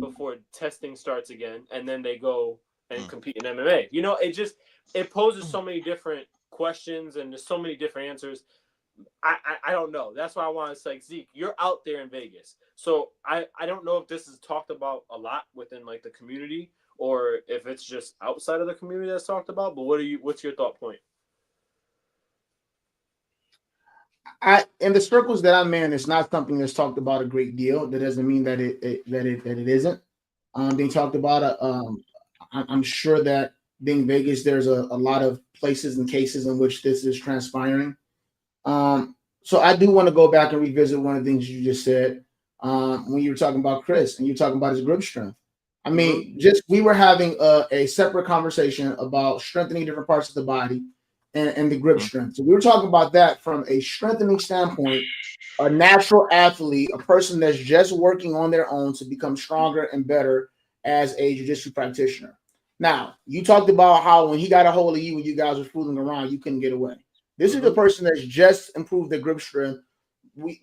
before testing starts again, and then they go and compete in MMA? You know, it poses so many different questions, and there's so many different answers. I don't know. That's why I want to say, Zeke, you're out there in Vegas, so I don't know if this is talked about a lot within like the community, or if it's just outside of the community that's talked about. But what's your thought point? In the circles that I'm in, it's not something that's talked about a great deal. That doesn't mean that it isn't. They talked about it. I'm sure that being Vegas, there's a lot of places and cases in which this is transpiring. So I do want to go back and revisit one of the things you just said when you were talking about Chris, and you're talking about his grip strength. I mean, we were having a separate conversation about strengthening different parts of the body and the grip strength. So we were talking about that from a strengthening standpoint. A natural athlete, a person that's just working on their own to become stronger and better as a jiu-jitsu practitioner. Now, you talked about how when he got a hold of you, when you guys were fooling around, you couldn't get away. This is the person that's just improved their grip strength.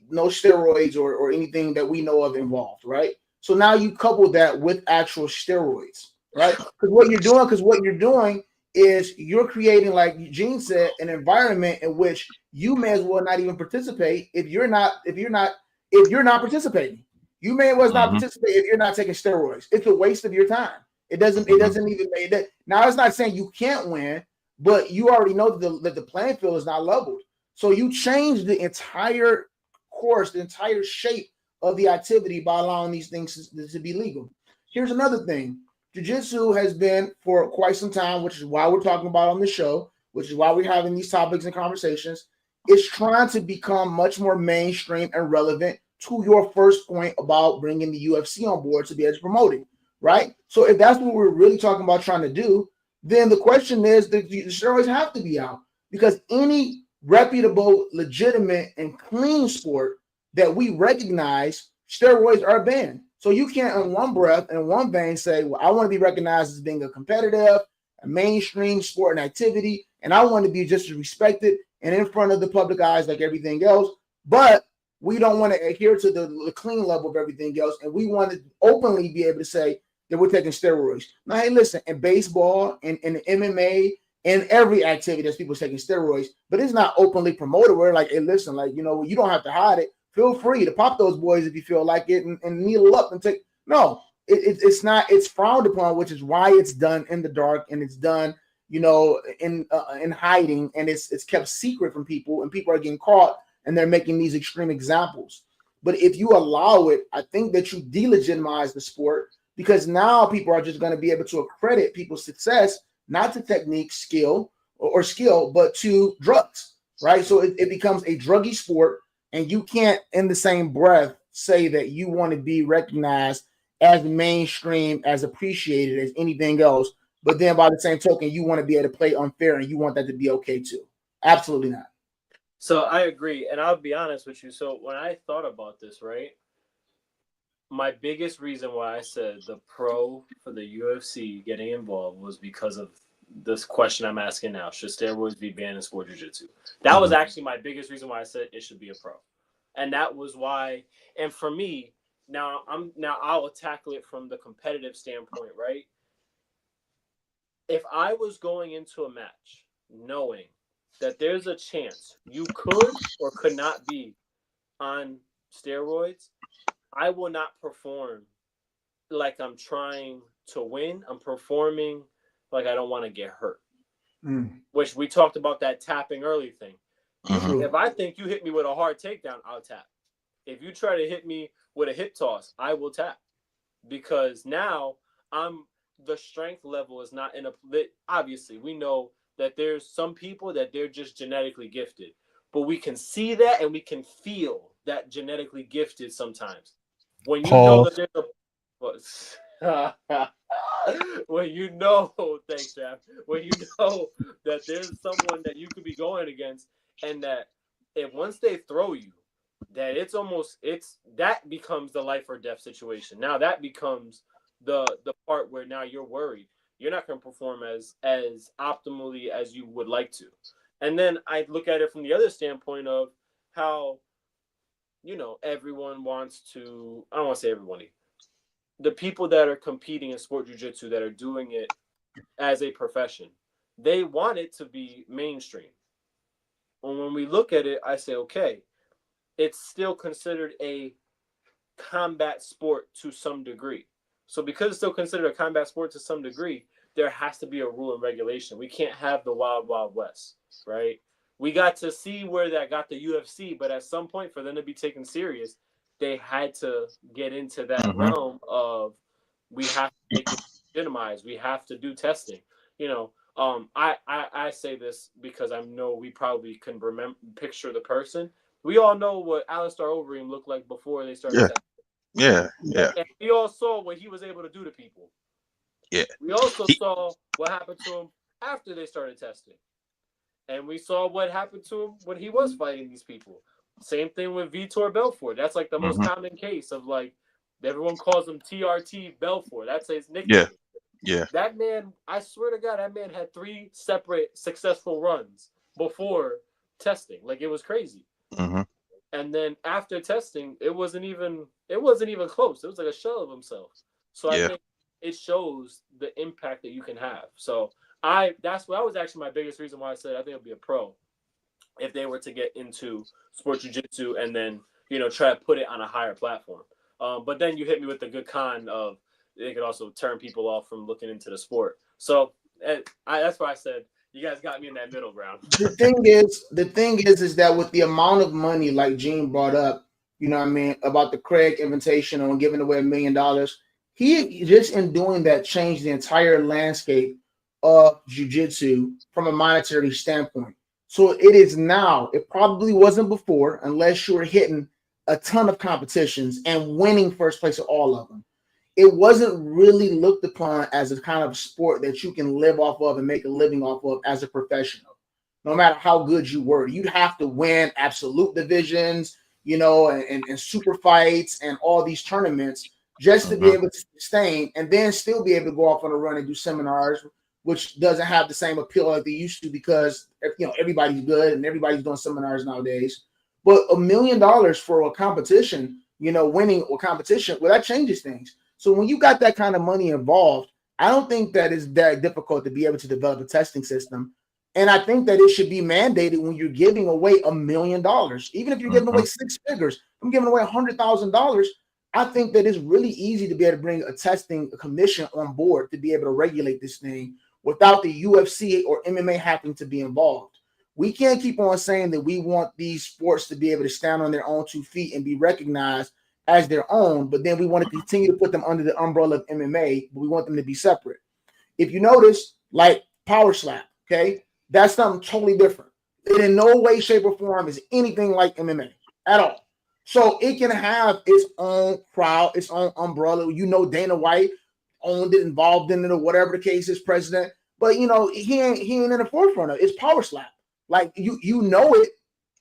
No steroids or anything that we know of involved, right? So now you couple that with actual steroids, right? Because what you're doing is you're creating, like Eugene said, an environment in which you may as well not even participate if you're not participating. You may as well not participate if you're not taking steroids. It's a waste of your time. It doesn't even make that. Now, it's not saying you can't win, but you already know that the playing field is not leveled. So you change the entire course, the entire shape of the activity by allowing these things to be legal. Here's another thing. Jiu-Jitsu has been for quite some time, which is why we're talking about on the show, which is why we're having these topics and conversations. It's trying to become much more mainstream and relevant to your first point about bringing the UFC on board to be able to promote it, right? So if that's what we're really talking about trying to do, then the question is, the steroids have to be out, because any reputable, legitimate, and clean sport that we recognize, steroids are banned. So you can't in one breath, in one vein say, well, I want to be recognized as being a competitive, a mainstream sport and activity, and I want to be just as respected and in front of the public eyes like everything else. But we don't want to adhere to the clean level of everything else, and we want to openly be able to say that we're taking steroids. Now, hey, listen, in baseball, in MMA, in every activity, there's people taking steroids, but it's not openly promoted. We're like, hey, listen, like, you know, you don't have to hide it. Feel free to pop those boys if you feel like it, and needle up and take. No, it's not. It's frowned upon, which is why it's done in the dark and it's done, you know, in hiding, and it's kept secret from people, and people are getting caught, and they're making these extreme examples. But if you allow it, I think that you delegitimize the sport, because now people are just going to be able to accredit people's success not to technique, skill, or skill, but to drugs, right? So it becomes a druggy sport, and you can't in the same breath say that you want to be recognized as mainstream, as appreciated as anything else, but then by the same token, you want to be able to play unfair, and you want that to be okay too. Absolutely not. So I agree, and I'll be honest with you. So when I thought about this, right, my biggest reason why I said the pro for the UFC getting involved was because of this question I'm asking now: should steroids be banned in sport jiu-jitsu? That was actually my biggest reason why I said it should be a pro, and that was why. And for me, now I'll tackle it from the competitive standpoint, right? If I was going into a match knowing that there's a chance you could or could not be on steroids, I will not perform like I'm trying to win. I'm performing like I don't want to get hurt. Which we talked about that tapping early thing. If I think you hit me with a hard takedown, I'll tap. If you try to hit me with a hip toss, I will tap. Because now the strength level is not in a. Obviously, we know that there's some people that they're just genetically gifted. But we can see that, and we can feel that genetically gifted sometimes. When you know that there's when you know, thanks, Jeff. When you know that there's someone that you could be going against, and that if once they throw you, that that becomes the life or death situation. Now that becomes the part where now you're worried. You're not going to perform as optimally as you would like to. And then I look at it from the other standpoint of how, you know, everyone wants to, I don't want to say everybody, the people that are competing in sport jiu-jitsu that are doing it as a profession, they want it to be mainstream. And when we look at it, I say, okay, it's still considered a combat sport to some degree. So because it's still considered a combat sport to some degree, there has to be a rule and regulation. We can't have the wild, wild west, right? We got to see where that got the UFC, but at some point for them to be taken serious, they had to get into that realm of we have to make it legitimized. We have to do testing. You know, I say this because I know we probably can picture the person. We all know what Alistair Overeem looked like before they started testing. Yeah. And we all saw what he was able to do to people. Yeah. We also saw what happened to him after they started testing. And we saw what happened to him when he was fighting these people. Same thing with Vitor Belfort. That's like the most common case of, like, everyone calls him TRT Belfort. That's his nickname. Yeah. That man, I swear to God, that man had 3 separate successful runs before testing. Like, it was crazy. And then after testing, it wasn't even close. It was like a shell of himself. So I think it shows the impact that you can have. So that was actually my biggest reason why I said I think it'd be a pro if they were to get into sport jiu-jitsu and then, you know, try to put it on a higher platform. But then you hit me with the good con of they could also turn people off from looking into the sport. So that's why I said you guys got me in that middle ground. The thing is that with the amount of money, like Gene brought up, you know what I mean, about the Craig invitation on giving away $1 million, he just in doing that changed the entire landscape of jiu-jitsu from a monetary standpoint. So it is now. It probably wasn't before, unless you were hitting a ton of competitions and winning first place at all of them. It wasn't really looked upon as a kind of sport that you can live off of and make a living off of as a professional. no matter how good you were. You'd have to win absolute divisions, you know, and super fights and all these tournaments just to be able to sustain and then still be able to go off on a run and do seminars, which doesn't have the same appeal like they used to because, you know, everybody's good and everybody's doing seminars nowadays. But $1 million for a competition, you know, winning a competition, well, that changes things. So when you got that kind of money involved, I don't think that it's that difficult to be able to develop a testing system. And I think that it should be mandated when you're giving away $1 million, even if you're giving away six figures. I'm giving away $100,000. I think that it's really easy to be able to bring a testing commission on board to be able to regulate this thing without the UFC or MMA having to be involved. We can't keep on saying that we want these sports to be able to stand on their own 2 feet and be recognized as their own, but then we want to continue to put them under the umbrella of MMA, but we want them to be separate. If you notice, like Power Slap, okay, that's something totally different. It in no way, shape, or form is anything like MMA at all. So it can have its own crowd, its own umbrella. You know, Dana White owned it, involved in it, or whatever the case is, president. But you know, he ain't in the forefront of it. It's Power Slap. Like you know it,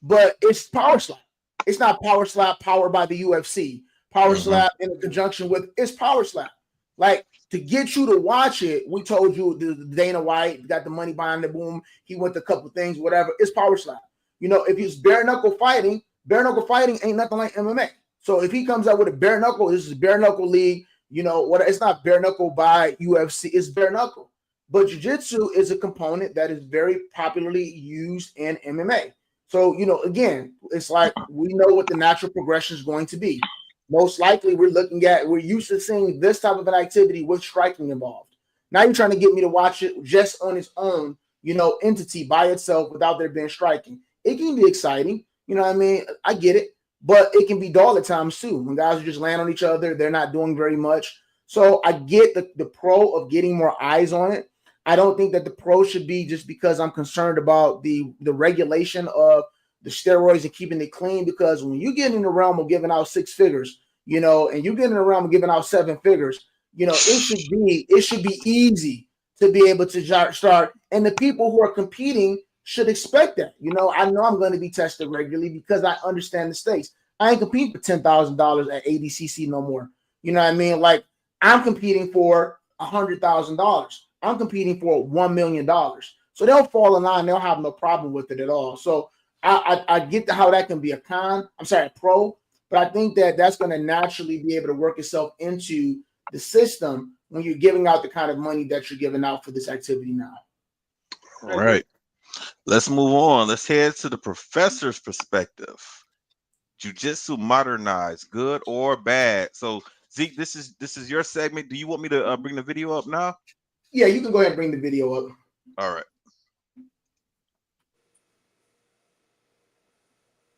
but it's Power Slap. It's not Power Slap powered by the UFC. Power Slap in conjunction with it's Power Slap. Like to get you to watch it, we told you the Dana White got the money behind the boom. He went to a couple things, whatever. It's Power Slap. You know, if it's bare knuckle fighting ain't nothing like MMA. So if he comes out with a bare knuckle, this is bare knuckle league. You know what? It's not bare knuckle by UFC. It's bare knuckle. But jiu-jitsu is a component that is very popularly used in MMA. So, you know, again, it's like we know what the natural progression is going to be. Most likely we're used to seeing this type of an activity with striking involved. Now you're trying to get me to watch it just on its own, you know, entity by itself without there being striking. It can be exciting. You know what I mean? I get it. But it can be dull at times too. When guys are just laying on each other, they're not doing very much. So I get the pro of getting more eyes on it. I don't think that the pro should be just because I'm concerned about the regulation of the steroids and keeping it clean. Because when you get in the realm of giving out 6 figures, you know, and you get in the realm of giving out 7 figures, you know, it should be easy to be able to start. And the people who are competing should expect that. You know I'm going to be tested regularly because I understand the stakes. I ain't competing for $10,000 at ADCC no more. You know what I mean? Like I'm competing for $100,000. I'm competing for $1 million. So they'll fall in line. They'll have no problem with it at all. So I get how that can be a pro, but I think that that's going to naturally be able to work itself into the system when you're giving out the kind of money that you're giving out for this activity now. All right. Let's move on. Let's head to the professor's perspective. Jiu-Jitsu modernized, good or bad? So Zeke, this is your segment. Do you want me to bring the video up now? Yeah, you can go ahead and bring the video up. All right.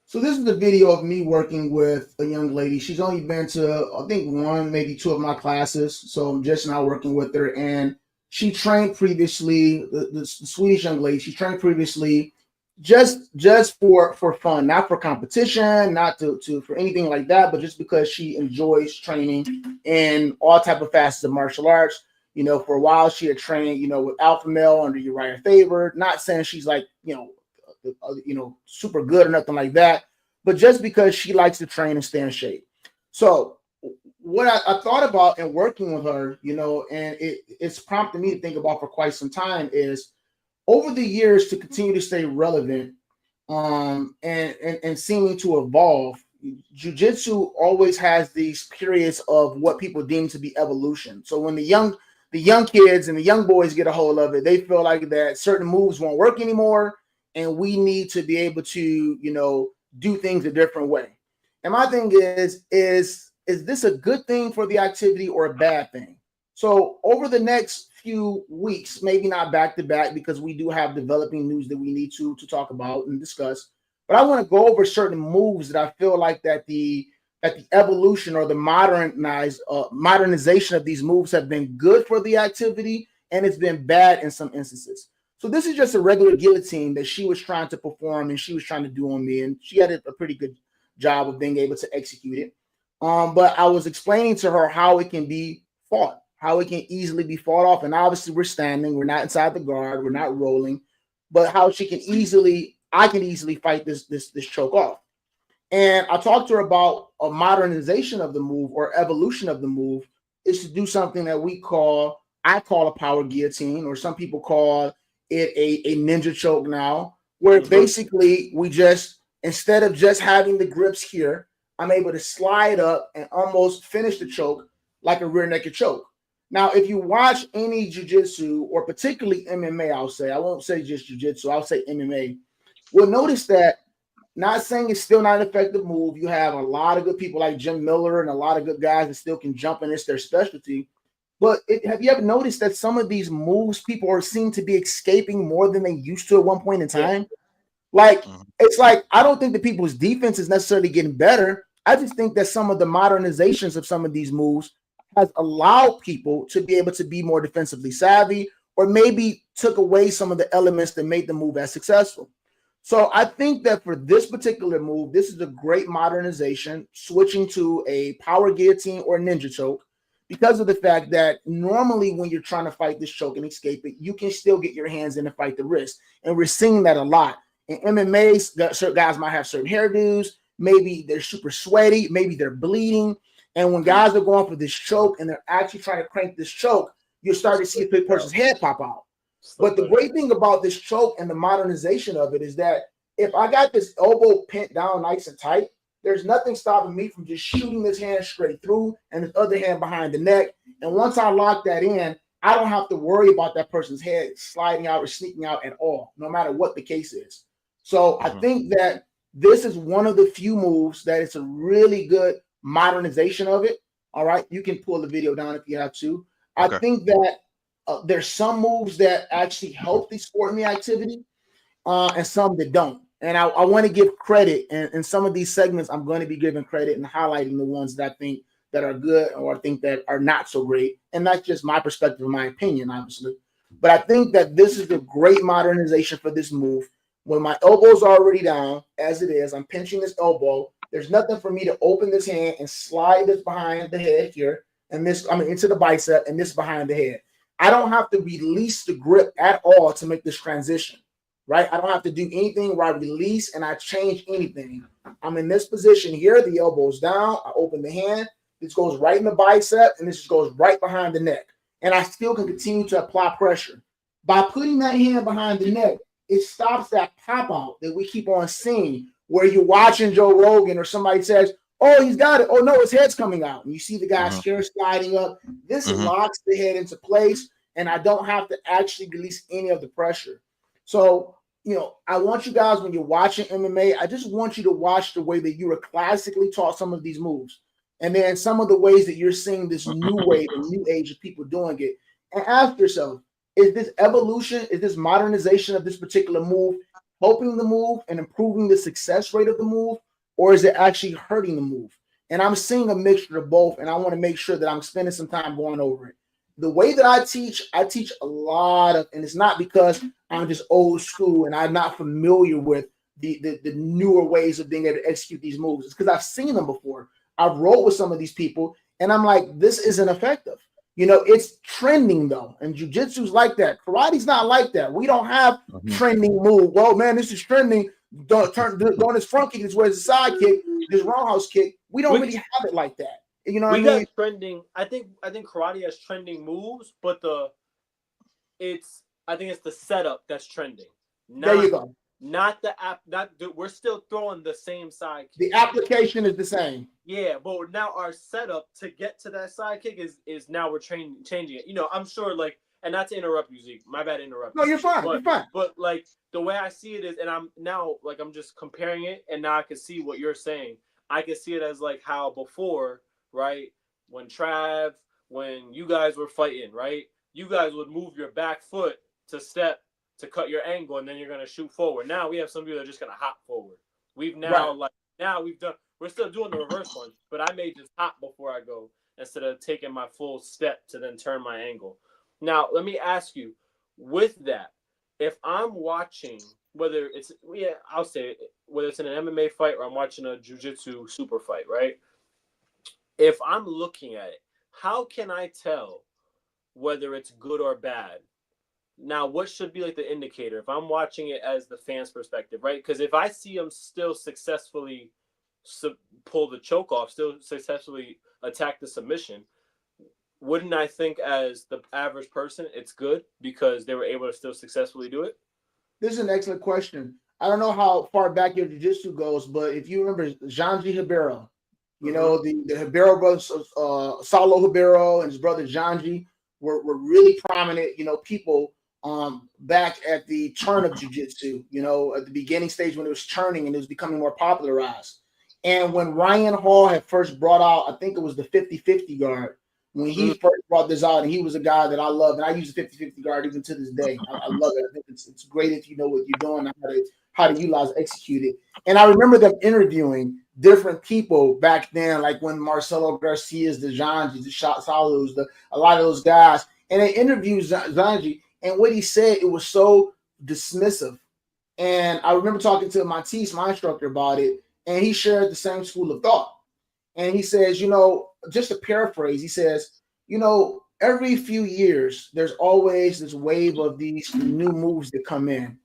So this is the video of me working with a young lady. She's only been to, I think, 1, maybe 2 of my classes. So I'm just now working with her. And she trained previously, the Swedish young lady, she trained previously just for fun, not for competition, not to for anything like that, but just because she enjoys training in all type of facets of martial arts. You know, for a while she had trained, you know, with Alpha Male under Uriah Faber. Not saying she's like, you know, super good or nothing like that, but just because she likes to train and stay in shape. So what I thought about in working with her, you know, and it's prompted me to think about for quite some time is over the years to continue to stay relevant and seeming to evolve. Jiu-Jitsu always has these periods of what people deem to be evolution. So when the young kids and the young boys get a hold of it, they feel like that certain moves won't work anymore, and we need to be able to, you know, do things a different way. And my thing is this a good thing for the activity or a bad thing? So over the next few weeks, maybe not back to back because we do have developing news that we need to talk about and discuss, but I want to go over certain moves that I feel like that the evolution or the modernization of these moves have been good for the activity, and it's been bad in some instances. So this is just a regular guillotine that she was trying to perform and she was trying to do on me, and she had a pretty good job of being able to execute it. But I was explaining to her how it can be fought, how it can easily be fought off. And obviously we're standing, we're not inside the guard, we're not rolling. but how I can easily fight this choke off. And I talked to her about a modernization of the move or evolution of the move is to do something that I call a power guillotine, or some people call it a ninja choke now, where basically we just, instead of just having the grips here, I'm able to slide up and almost finish the choke like a rear naked choke. Now, if you watch any jiu-jitsu, or particularly MMA, I won't say just jiu-jitsu, I'll say MMA, we'll notice that, not saying it's still not an effective move. You have a lot of good people like Jim Miller and a lot of good guys that still can jump, and it's their specialty. But have you ever noticed that some of these moves people are seen to be escaping more than they used to at one point in time? Like, it's like, I don't think that people's defense is necessarily getting better. I just think that some of the modernizations of some of these moves has allowed people to be able to be more defensively savvy, or maybe took away some of the elements that made the move as successful. So I think that for this particular move, this is a great modernization, switching to a power guillotine or ninja choke, because of the fact that normally when you're trying to fight this choke and escape it, you can still get your hands in and fight the wrist. And we're seeing that a lot. In MMA, certain guys might have certain hairdos. Maybe they're super sweaty. Maybe they're bleeding. And when guys are going for this choke and they're actually trying to crank this choke, you're starting to see a person's head pop out. But the great thing about this choke and the modernization of it is that if I got this elbow pent down nice and tight, there's nothing stopping me from just shooting this hand straight through and this other hand behind the neck. And once I lock that in, I don't have to worry about that person's head sliding out or sneaking out at all, no matter what the case is. So I think that this is one of the few moves that it's a really good modernization of it. All right. You can pull the video down if you have to. I think that there's some moves that actually help the sport and the activity, and some that don't. And I want to give credit, and in some of these segments, I'm going to be giving credit and highlighting the ones that I think that are good, or I think that are not so great. And that's just my perspective and my opinion, obviously. But I think that this is a great modernization for this move. When my elbow's already down, as it is, I'm pinching this elbow. There's nothing for me to open this hand and slide this behind the head here, and into the bicep, and this behind the head. I don't have to release the grip at all to make this transition, right? I don't have to do anything where I release and I change anything. I'm in this position here. The elbow's down. I open the hand. This goes right in the bicep, and this just goes right behind the neck. And I still can continue to apply pressure. By putting that hand behind the neck, it stops that pop out that we keep on seeing, where you're watching Joe Rogan or somebody says, oh, he's got it. Oh, no, his head's coming out. And you see the guy's hair sliding up. This locks the head into place, and I don't have to actually release any of the pressure. So, I want you guys, when you're watching MMA, I just want you to watch the way that you were classically taught some of these moves. And then some of the ways that you're seeing this new wave and new age of people doing it. And ask yourself, is this evolution, is this modernization of this particular move helping the move and improving the success rate of the move? Or is it actually hurting the move? And I'm seeing a mixture of both, and I want to make sure that I'm spending some time going over it. The way that I teach a lot of, and it's not because I'm just old school and I'm not familiar with the newer ways of being able to execute these moves. It's because I've seen them before. I've rolled with some of these people, and I'm like, this isn't effective. It's trending though, and jiu-jitsu's like that. Karate's not like that. We don't have trending move. Well, man, this is trending. Don't this front kick, this where's the side kick, this roundhouse kick. We don't really have it like that. You know what I mean? Got trending. I think karate has trending moves, but I think it's the setup that's trending. There you go. Not the app. We're still throwing the same side kick. The application is the same. Yeah, but now our setup to get to that side kick is now we're changing it. I'm sure, like, and not to interrupt you, Zeke. My bad, interrupt. No, you're fine. You're fine. But like the way I see it is, and I'm now like I'm just comparing it, and now I can see what you're saying. I can see it as like how before, right? When you guys were fighting, right? You guys would move your back foot to step to cut your angle, and then you're gonna shoot forward. Now we have some people that are just gonna hop forward. We're still doing the reverse one, but I may just hop before I go instead of taking my full step to then turn my angle. Now, let me ask you, with that, if I'm watching, whether it's in an MMA fight or I'm watching a Jiu-Jitsu super fight, right? If I'm looking at it, how can I tell whether it's good or bad Now, what should be like the indicator if I'm watching it as the fan's perspective, right? Because if I see him still successfully pull the choke off, still successfully attack the submission, wouldn't I think as the average person it's good because they were able to still successfully do it? This is an excellent question. I don't know how far back your jiu-jitsu goes, but if you remember Janji Ribeiro, you know, the Ribeiro brothers, Saulo Ribeiro and his brother Janji were really prominent, you know, people back at the turn of jiu-jitsu, you know, at the beginning stage when it was turning and it was becoming more popularized. And when Ryan Hall had first brought out, I think it was the 50-50 guard, when he first brought this out, and he was a guy that I love, and I use the 50-50 guard even to this day. I love it. I think it's great if you know what you're doing, how to utilize, execute it. And I remember them interviewing different people back then, like when Marcelo Garcia's, the Janjis, the Salus, a lot of those guys, and they interviewed Janji, and what he said, it was so dismissive. And I remember talking to Matisse, my instructor, about it, and he shared the same school of thought. And he says, you know, just to paraphrase, he says, you know, every few years, there's always this wave of these new moves that come in.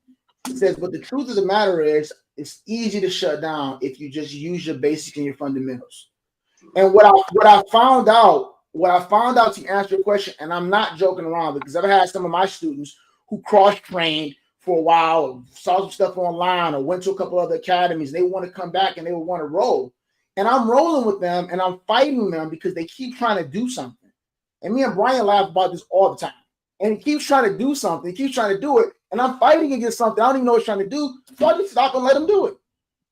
He says, but the truth of the matter is, it's easy to shut down if you just use your basics and your fundamentals. And what I found out to answer your question, and I'm not joking around, because I've had some of my students who cross-trained for a while, saw some stuff online, or went to a couple other academies. They want to come back and they would want to roll. And I'm rolling with them and I'm fighting them because they keep trying to do something. And me and Brian laugh about this all the time. And he keeps trying to do something. He keeps trying to do it. And I'm fighting against something I don't even know what he's trying to do. So I just stop and let him do it.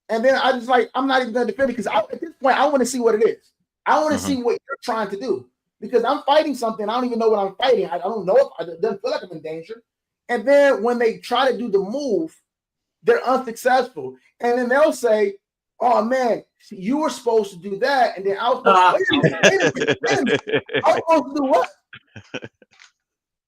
And then I just like, I'm not even going to defend it because at this point, I want to see what it is. I want to see what you're trying to do. Because I'm fighting something. I don't even know what I'm fighting. I don't know if it doesn't feel like I'm in danger. And then when they try to do the move, they're unsuccessful. And then they'll say, oh man, you were supposed to do that, and then I was supposed to do what?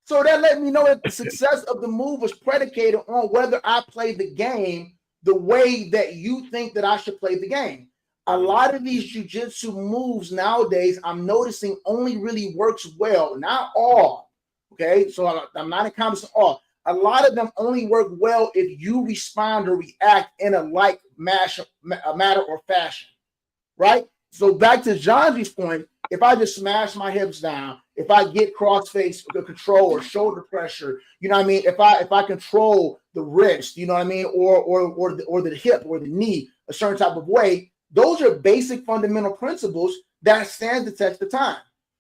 So that let me know that the success of the move was predicated on whether I played the game the way that you think that I should play the game. A lot of these jiu-jitsu moves nowadays, I'm noticing only really works well, not all. Okay, so I'm not encompassing all. A lot of them only work well if you respond or react in a like matter or fashion, right? So back to Janji's point, if I just smash my hips down, if I get cross-face control or shoulder pressure, you know what I mean? If I control the wrist, you know what I mean, or the hip or the knee a certain type of way, those are basic fundamental principles that stand the test of time.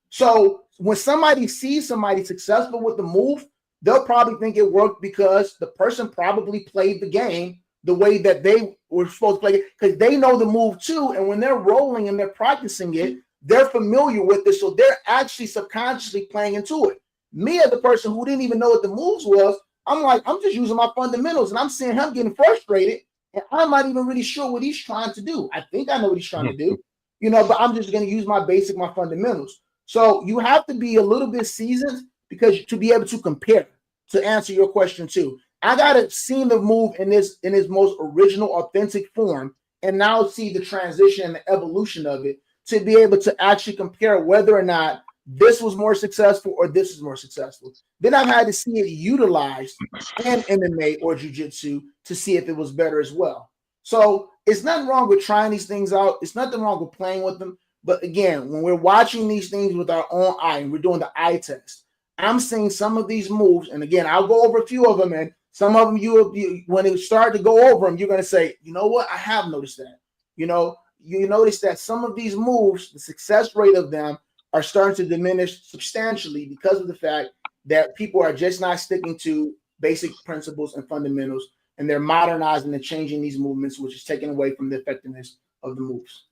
So when somebody sees somebody successful with the move, they'll probably think it worked because the person probably played the game the way that they were supposed to play it, because they know the move too. And when they're rolling and they're practicing it, they're familiar with it. So they're actually subconsciously playing into it. Me as a person who didn't even know what the moves was, I'm like, I'm just using my fundamentals, and I'm seeing him getting frustrated, and I'm not even really sure what he's trying to do. I think I know what he's trying to do, you know, but I'm just going to use my fundamentals. So you have to be a little bit seasoned because to be able to compare, to answer your question too. I gotta see the move in its most original, authentic form, and now see the transition and the evolution of it to be able to actually compare whether or not this was more successful or this is more successful. Then I've had to see it utilized in MMA or jiu-jitsu to see if it was better as well. So it's nothing wrong with trying these things out. It's nothing wrong with playing with them. But again, when we're watching these things with our own eye and we're doing the eye test, I'm seeing some of these moves, and again, I'll go over a few of them, and some of them you when it start to go over them, you're going to say, you know what, I have noticed that. You know, you notice that some of these moves, the success rate of them are starting to diminish substantially because of the fact that people are just not sticking to basic principles and fundamentals, and they're modernizing and changing these movements, which is taking away from the effectiveness of the moves.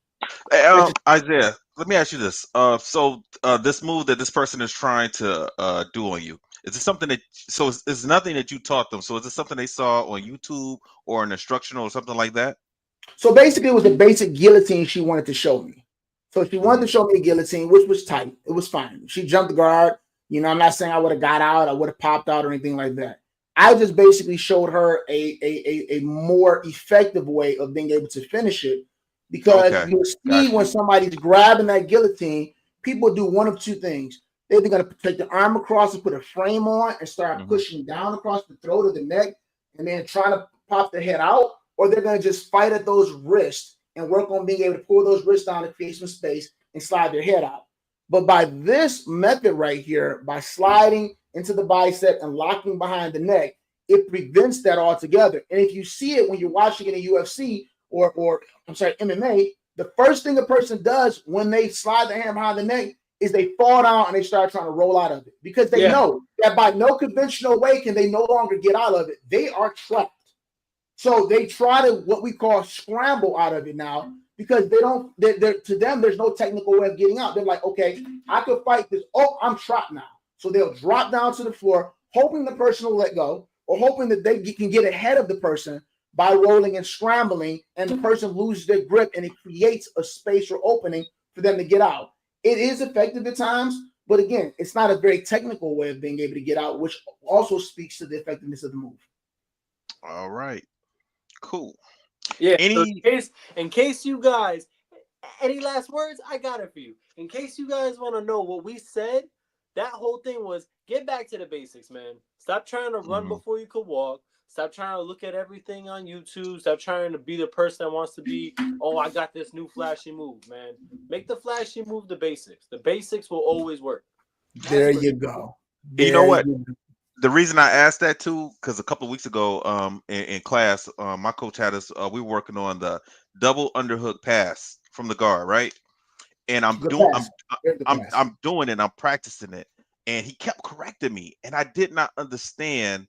Hey, Isaiah, let me ask you this. So this move that this person is trying to do on you, is it something that, so it's nothing that you taught them? So is it something they saw on YouTube or an instructional or something like that? So basically, it was a basic guillotine she wanted to show me. So she wanted to show me a guillotine, which was tight. It was fine. She jumped the guard. You know, I'm not saying I would have got out, I would have popped out or anything like that. I just basically showed her a more effective way of being able to finish it. Because you'll see when somebody's grabbing that guillotine, people do one of two things. They're either going to take the arm across and put a frame on and start pushing down across the throat of the neck and then trying to pop the head out, or they're going to just fight at those wrists and work on being able to pull those wrists down and create some space and slide their head out. But by this method right here, by sliding into the bicep and locking behind the neck, it prevents that altogether. And if you see it when you're watching it in UFC or MMA, the first thing a person does when they slide their hand behind the neck is they fall down and they start trying to roll out of it because they know that by no conventional way can they no longer get out of it. They are trapped. So they try to what we call scramble out of it now because to them, there's no technical way of getting out. They're like, okay, I could fight this. Oh, I'm trapped now. So they'll drop down to the floor, hoping the person will let go or hoping that they can get ahead of the person by rolling and scrambling, and the person loses their grip and it creates a space or opening for them to get out. It is effective at times, but again, it's not a very technical way of being able to get out, which also speaks to the effectiveness of the move. All right. Cool. Yeah. So in case you guys, any last words? I got it for you. In case you guys want to know what we said, that whole thing was get back to the basics, man. Stop trying to run before you could walk. Stop trying to look at everything on YouTube. Stop trying to be the person that wants to be, oh, I got this new flashy move, man. Make the flashy move the basics. The basics will always work. There you go. You know what? The reason I asked that too, because a couple of weeks ago, in class, my coach had us. We were working on the double underhook pass from the guard, right? And I'm doing it. I'm practicing it, and he kept correcting me, and I did not understand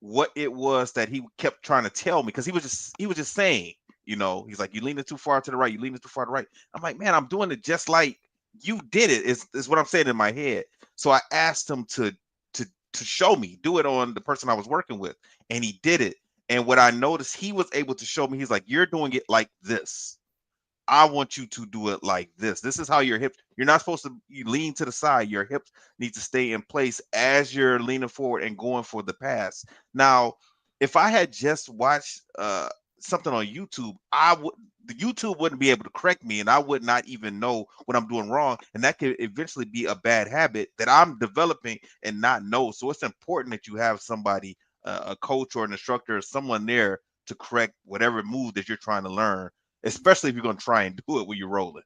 what it was that he kept trying to tell me because he was just saying, you know, he's like, you leaning too far to the right, you leaning too far to the right. I'm like, man, I'm doing it just like you did it. Is what I'm saying in my head. So I asked him to show me, do it on the person I was working with, and he did it. And what I noticed, he was able to show me. He's like, you're doing it like this. I want you to do it like this. This is how your hips, you're not supposed to you lean to the side. Your hips need to stay in place as you're leaning forward and going for the pass. Now, if I had just watched something on YouTube, the YouTube wouldn't be able to correct me, and I would not even know what I'm doing wrong. And that could eventually be a bad habit that I'm developing and not know. So it's important that you have somebody, a coach or an instructor, or someone there to correct whatever move that you're trying to learn, especially if you're going to try and do it when you're rolling.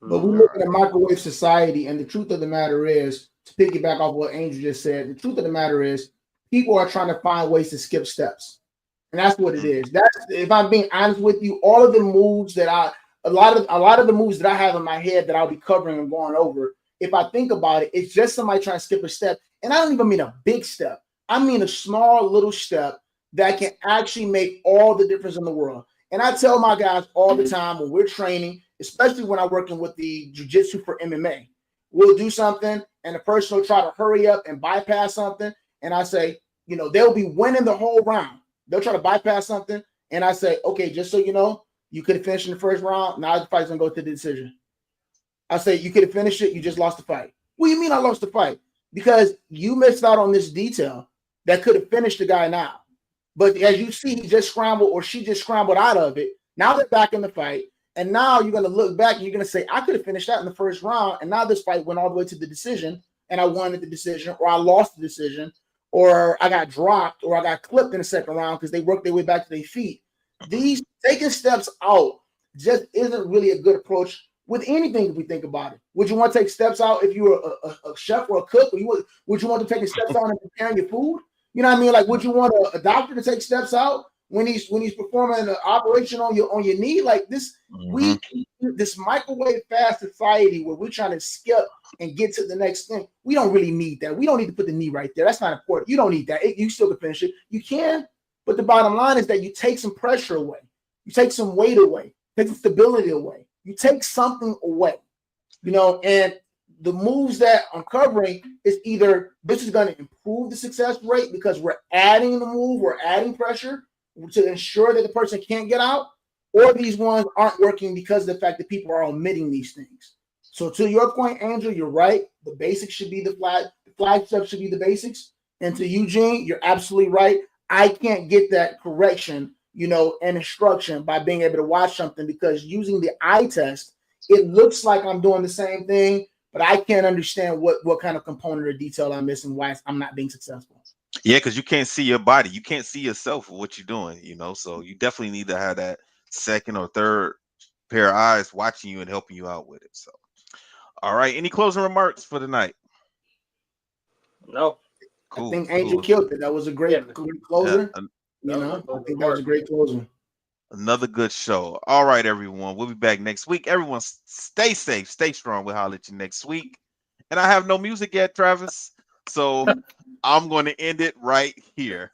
But we look at a microwave society, and the truth of the matter is, to piggyback off what Angel just said, the truth of the matter is, people are trying to find ways to skip steps. And that's what it is. That's, if I'm being honest with you, all of the moves that a lot of the moves that I have in my head that I'll be covering and going over, if I think about it, it's just somebody trying to skip a step. And I don't even mean a big step. I mean a small little step that can actually make all the difference in the world. And I tell my guys all the time when we're training, especially when I'm working with the Jiu-Jitsu for MMA, we'll do something and the person will try to hurry up and bypass something. And I say, you know, they'll be winning the whole round. They'll try to bypass something. And I say, okay, just so you know, you could have finished in the first round. Now the fight's going to go to the decision. I say, you could have finished it. You just lost the fight. What do you mean I lost the fight? Because you missed out on this detail that could have finished the guy now. But as you see, he just scrambled or she just scrambled out of it. Now they're back in the fight. And now you're going to look back and you're going to say, I could have finished that in the first round. And now this fight went all the way to the decision. And I won at the decision, or I lost the decision, or I got dropped, or I got clipped in the second round because they worked their way back to their feet. These taking steps out just isn't really a good approach with anything if we think about it. Would you want to take steps out if you were a chef or a cook? Or would you want to take steps out and preparing your food? You know what I mean? Like, would you want a doctor to take steps out when he's performing an operation on your knee? Like this, this microwave fast society where we're trying to skip and get to the next thing. We don't really need that. We don't need to put the knee right there. That's not important. You don't need that. You still can finish it. You can, but the bottom line is that you take some pressure away. You take some weight away. Take some stability away. You take something away. You know, and the moves that I'm covering is either this is going to improve the success rate because we're adding the move, we're adding pressure to ensure that the person can't get out, or these ones aren't working because of the fact that people are omitting these things. So to your point, Angel, you're right. The basics should be the flag steps should be the basics. And to Eugene, you're absolutely right. I can't get that correction, you know, and instruction by being able to watch something because using the eye test, it looks like I'm doing the same thing, but I can't understand what kind of component or detail I'm missing, why I'm not being successful. Yeah, because you can't see your body. You can't see yourself or what you're doing, so you definitely need to have that second or third pair of eyes watching you and helping you out with it. So, all right. Any closing remarks for the night? No. Cool. I think Angel killed it. That was a great closer. I think that was a great closer. Another good show. All right, everyone. We'll be back next week. Everyone, stay safe, stay strong. We'll holler at you next week. And I have no music yet, Travis. So I'm going to end it right here.